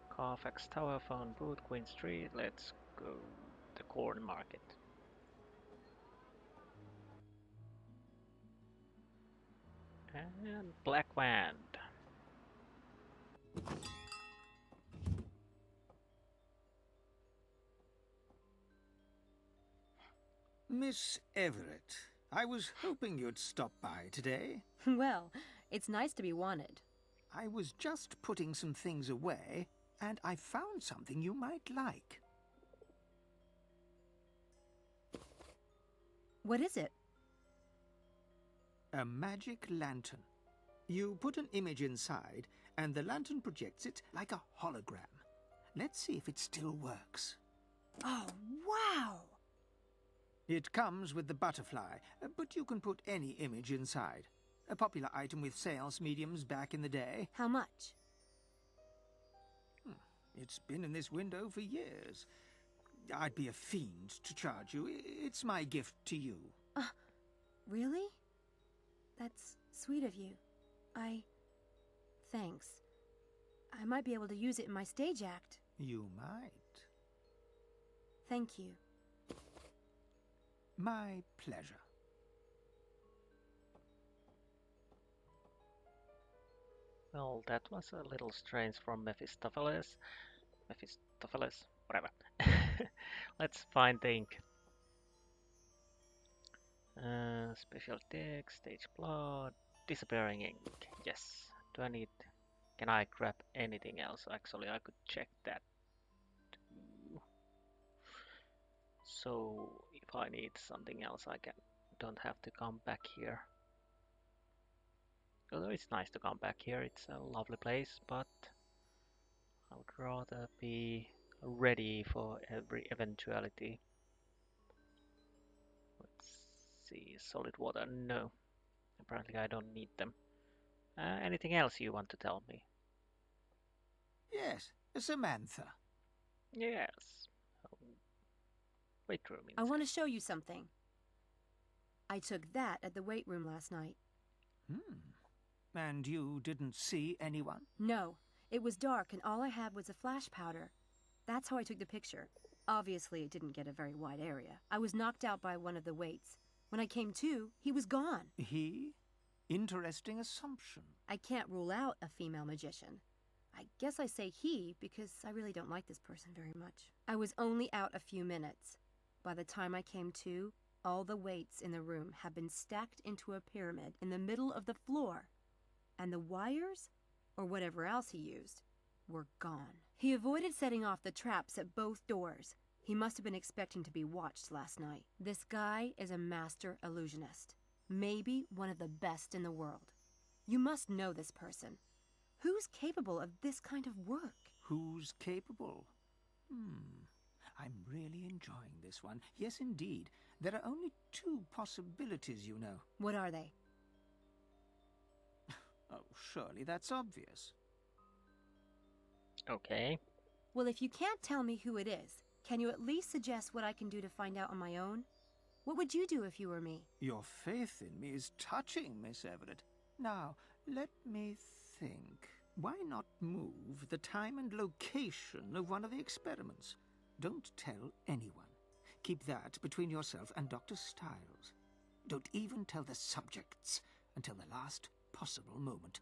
Carfax Tower, Found Booth, Queen Street. Let's go the Corn Market. And Black Wand.
Miss Everett, I was hoping you'd stop by today.
Well, it's nice to be wanted.
I was just putting some things away, and I found something you might like.
What is it?
A magic lantern. You put an image inside, and the lantern projects it like a hologram. Let's see if it still works.
Oh, wow!
It comes with the butterfly, but you can put any image inside. A popular item with sales mediums back in the day.
How much?
It's been in this window for years. I'd be a fiend to charge you. It's my gift to you.
Really? That's sweet of you. Thanks. I might be able to use it in my stage act.
You might.
Thank you.
My pleasure.
Well, that was a little strange from Mephistopheles. Mephistopheles, whatever. Let's find the ink. Special text, stage plot, disappearing ink. Yes. Do I need... Can I grab anything else? Actually, I could check that too. So, if I need something else, don't have to come back here. Although it's nice to come back here, it's a lovely place, but I would rather be ready for every eventuality. Let's see, solid water, no. Apparently I don't need them. Anything else you want to tell me?
Yes, Samantha.
Yes. Weight room.
I want to show you something. I took that at the weight room last night.
And you didn't see anyone?
No, it was dark and all I had was a flash powder. That's how I took the picture. Obviously, it didn't get a very wide area. I was knocked out by one of the weights. When I came to, he was gone.
He? Interesting assumption.
I can't rule out a female magician. I guess I say he because I really don't like this person very much. I was only out a few minutes. By the time I came to, all the weights in the room had been stacked into a pyramid in the middle of the floor. And the wires, or whatever else he used, were gone. He avoided setting off the traps at both doors. He must have been expecting to be watched last night. This guy is a master illusionist. Maybe one of the best in the world. You must know this person. Who's capable of this kind of work?
Who's capable? I'm really enjoying this one. Yes, indeed. There are only two possibilities, you know.
What are they?
Oh, surely that's obvious.
Okay.
Well, if you can't tell me who it is, can you at least suggest what I can do to find out on my own? What would you do if you were me?
Your faith in me is touching, Miss Everett. Now, let me think. Why not move the time and location of one of the experiments? Don't tell anyone. Keep that between yourself and Dr. Styles. Don't even tell the subjects until the last possible moment.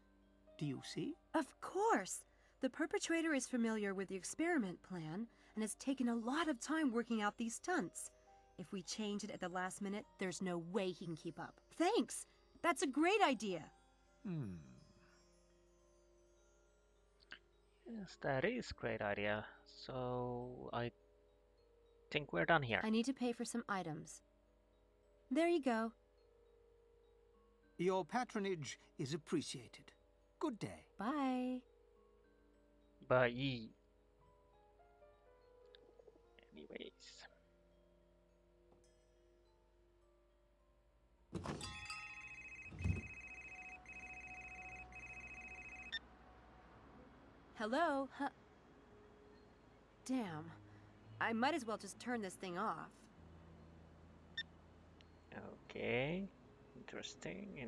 Do you see?
Of course! The perpetrator is familiar with the experiment plan and has taken a lot of time working out these stunts. If we change it at the last minute, there's no way he can keep up. Thanks! That's a great idea!
Yes, that is a great idea. So, I think we're done here.
I need to pay for some items. There you go.
Your patronage is appreciated. Good day.
Bye.
Bye. Anyways.
Hello? Damn. I might as well just turn this thing off.
Okay. Interesting.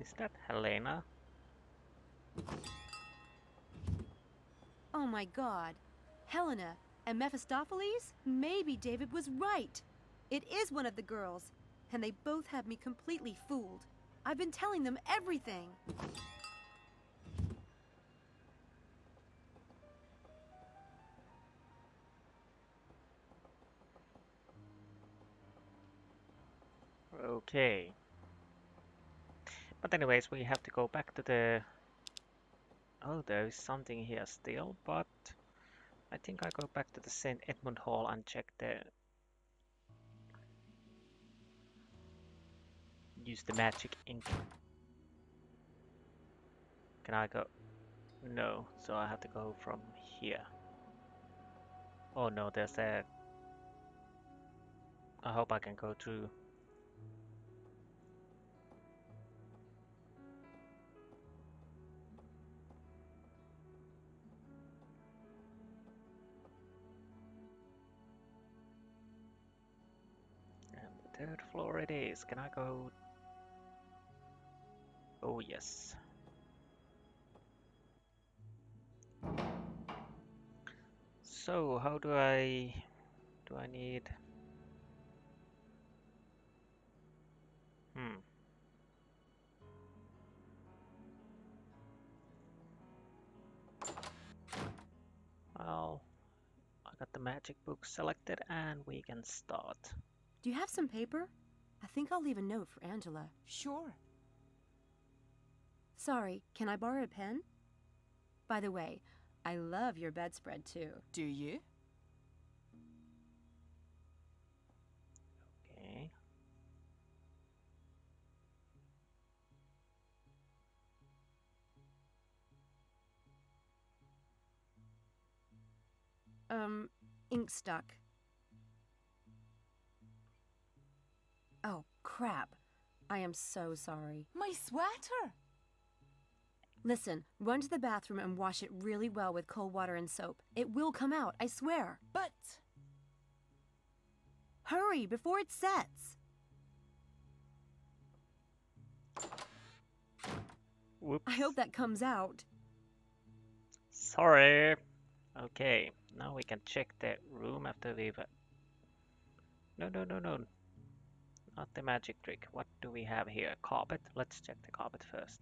Is that Helena?
Oh my god. Helena and Mephistopheles? Maybe David was right. It is one of the girls, and they both have me completely fooled. I've been telling them everything.
Okay. But anyways, we have to go back to the... Oh, there is something here still, but I think I go back to the St. Edmund Hall and check the... Use the magic ink. Can I go? No, so I have to go from here. Oh no, there's a... I hope I can go through. Third floor it is. Can I go? Oh, yes. So, how do I need... Hmm. Well, I got the magic book selected and we can start.
Do you have some paper? I think I'll leave a note for Angela.
Sure.
Sorry, can I borrow a pen? By the way, I love your bedspread too.
Do you?
Okay.
Ink stuck. Oh, crap. I am so sorry.
My sweater!
Listen, run to the bathroom and wash it really well with cold water and soap. It will come out, I swear.
But...
Hurry, before it sets!
Whoops.
I hope that comes out.
Sorry. Okay, now we can check the room after we've... No. Not the magic trick. What do we have here? Carpet? Let's check the carpet first.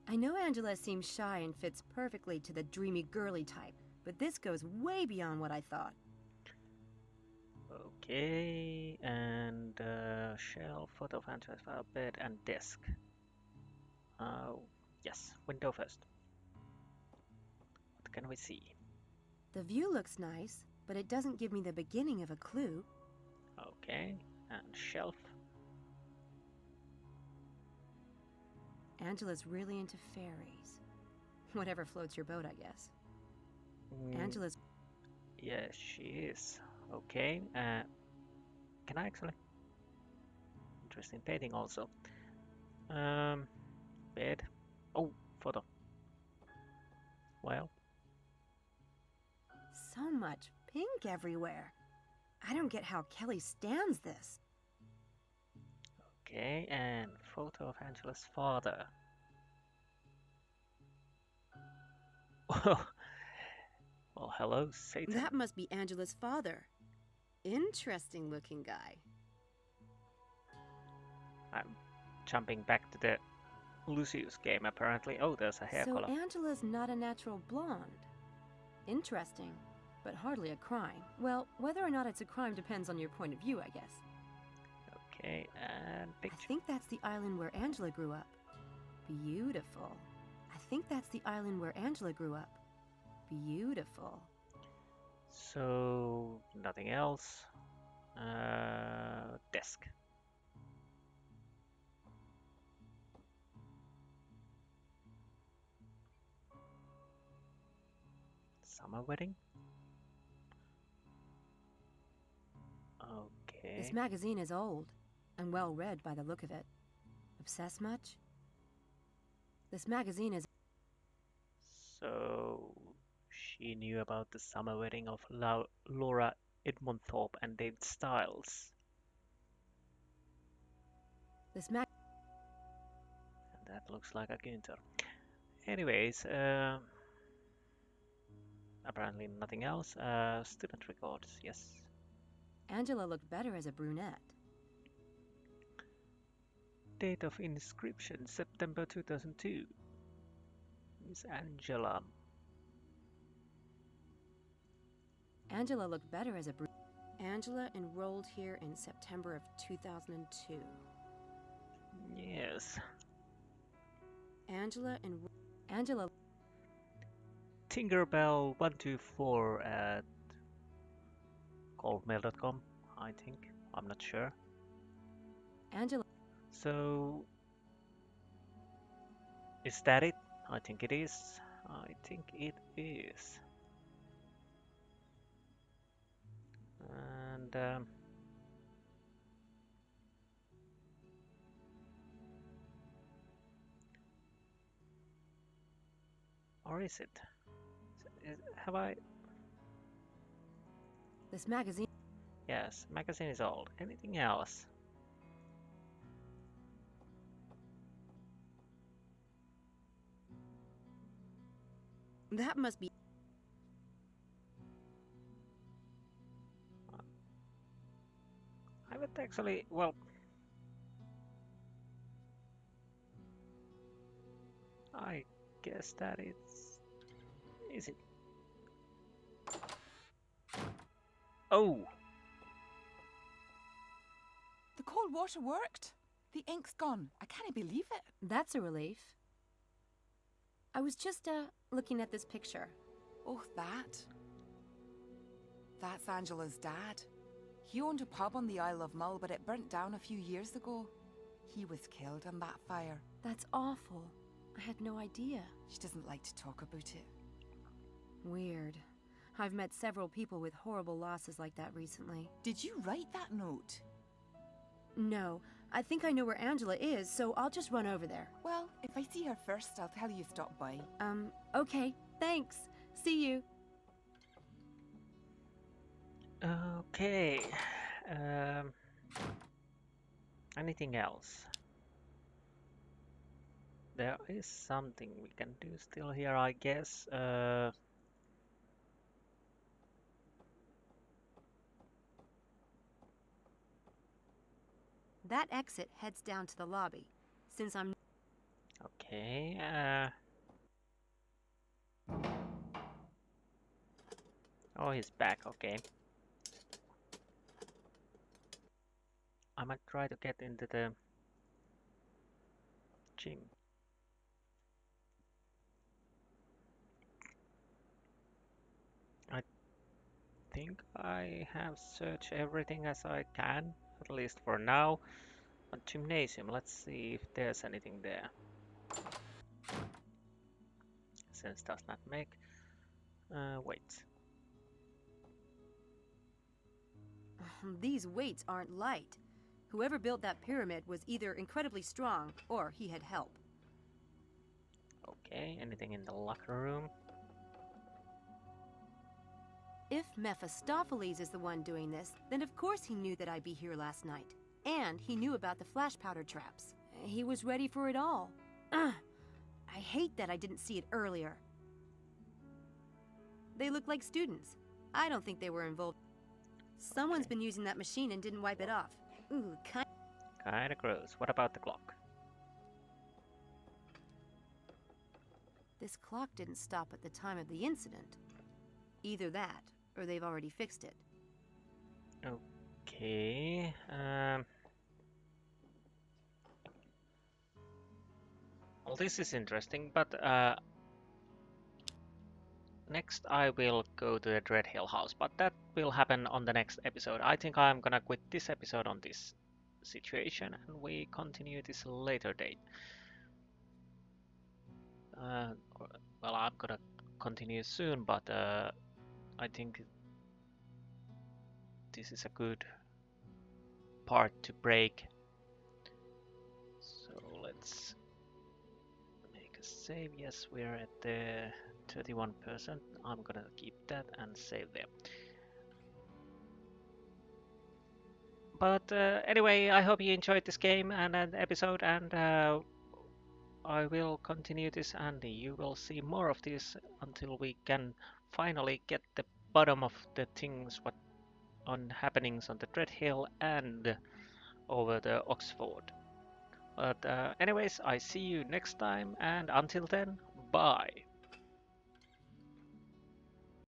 I know Angela seems shy and fits perfectly to the dreamy girly type, but this goes way beyond what I thought.
Okay, and shelf, photo of Angela's file, bed, and desk. Yes, window first. What can we see?
The view looks nice, but it doesn't give me the beginning of a clue.
Okay, and shelf.
Angela's really into fairies. Whatever floats your boat, I guess. Angela's...
Yes, she is. Okay, can I actually? Interesting painting also. Bed. Oh, photo. Well.
So much pink everywhere. I don't get how Kelly stands this.
Okay, and photo of Angela's father. Well, hello, Satan.
That must be Angela's father. Interesting looking guy.
I'm jumping back to the Lucius game, apparently. Oh, there's a hair color.
So Angela's not a natural blonde. Interesting, but hardly a crime. Well, whether or not it's a crime depends on your point of view, I guess.
Okay, and picture.
I think that's the island where Angela grew up. Beautiful. I think that's the island where Angela grew up. Beautiful.
So, nothing else. Desk. Summer wedding? Okay.
This magazine is old and well read by the look of it. Obsessed much? This magazine is...
So, she knew about the summer wedding of Laura Edmonthorpe and David Stiles.
This
And that looks like a Günther. Anyways, apparently nothing else. Student records, yes.
Angela looked better as a brunette.
Date of inscription, September 2002. Miss Angela.
Angela looked better as a brunette. Angela enrolled here in September of 2002.
Yes.
Angela.
Tinkerbell124 at coldmail.com, I think. I'm not sure.
Angela.
So, is that it? I think it is. I think it is. And or is it? Have I?
This magazine.
Yeah, Yes, magazine is old. Anything else?
That must be.
I would actually, well, I guess that it's... Is it? Oh!
The cold water worked. The ink's gone. I can't believe it.
That's a relief. I was just, looking at this picture.
Oh, that? That's Angela's dad. He owned a pub on the Isle of Mull, but it burnt down a few years ago. He was killed in that fire.
That's awful. I had no idea.
She doesn't like to talk about it.
Weird. I've met several people with horrible losses like that recently.
Did you write that note?
No. I think I know where Angela is, so I'll just run over there.
Well, if I see her first, I'll tell you stop by.
Okay. Thanks. See you.
Okay. Anything else? There is something we can do still here, I guess.
That exit heads down to the lobby. Since I'm...
Okay, Oh, he's back, okay. I might try to get into the gym. I think I have searched everything as I can, at least for now. But gymnasium, let's see if there's anything there. Sense does not make. Wait.
These weights aren't light. Whoever built that pyramid was either incredibly strong or he had help.
Okay, anything in the locker room?
If Mephistopheles is the one doing this, then of course he knew that I'd be here last night. And he knew about the flash powder traps. He was ready for it all. Ugh! I hate that I didn't see it earlier. They look like students. I don't think they were involved. Someone's been using that machine and didn't wipe it off. Ooh,
Kinda gross. What about the clock?
This clock didn't stop at the time of the incident. Either that, or they've already fixed it.
Okay. Well, this is interesting, but next I will go to the Dread Hill house, but that will happen on the next episode. I think I'm gonna quit this episode on this situation and we continue this later date. Well, I'm gonna continue soon, but I think this is a good part to break. So let's make a save. Yes, we're at the 31%. I'm gonna keep that and save there. But anyway, I hope you enjoyed this game and an episode, and I will continue this, and you will see more of this until we can finally get the bottom of the things what on happenings on the Dread Hill and over the Oxford. But anyways, I see you next time, and until then, bye.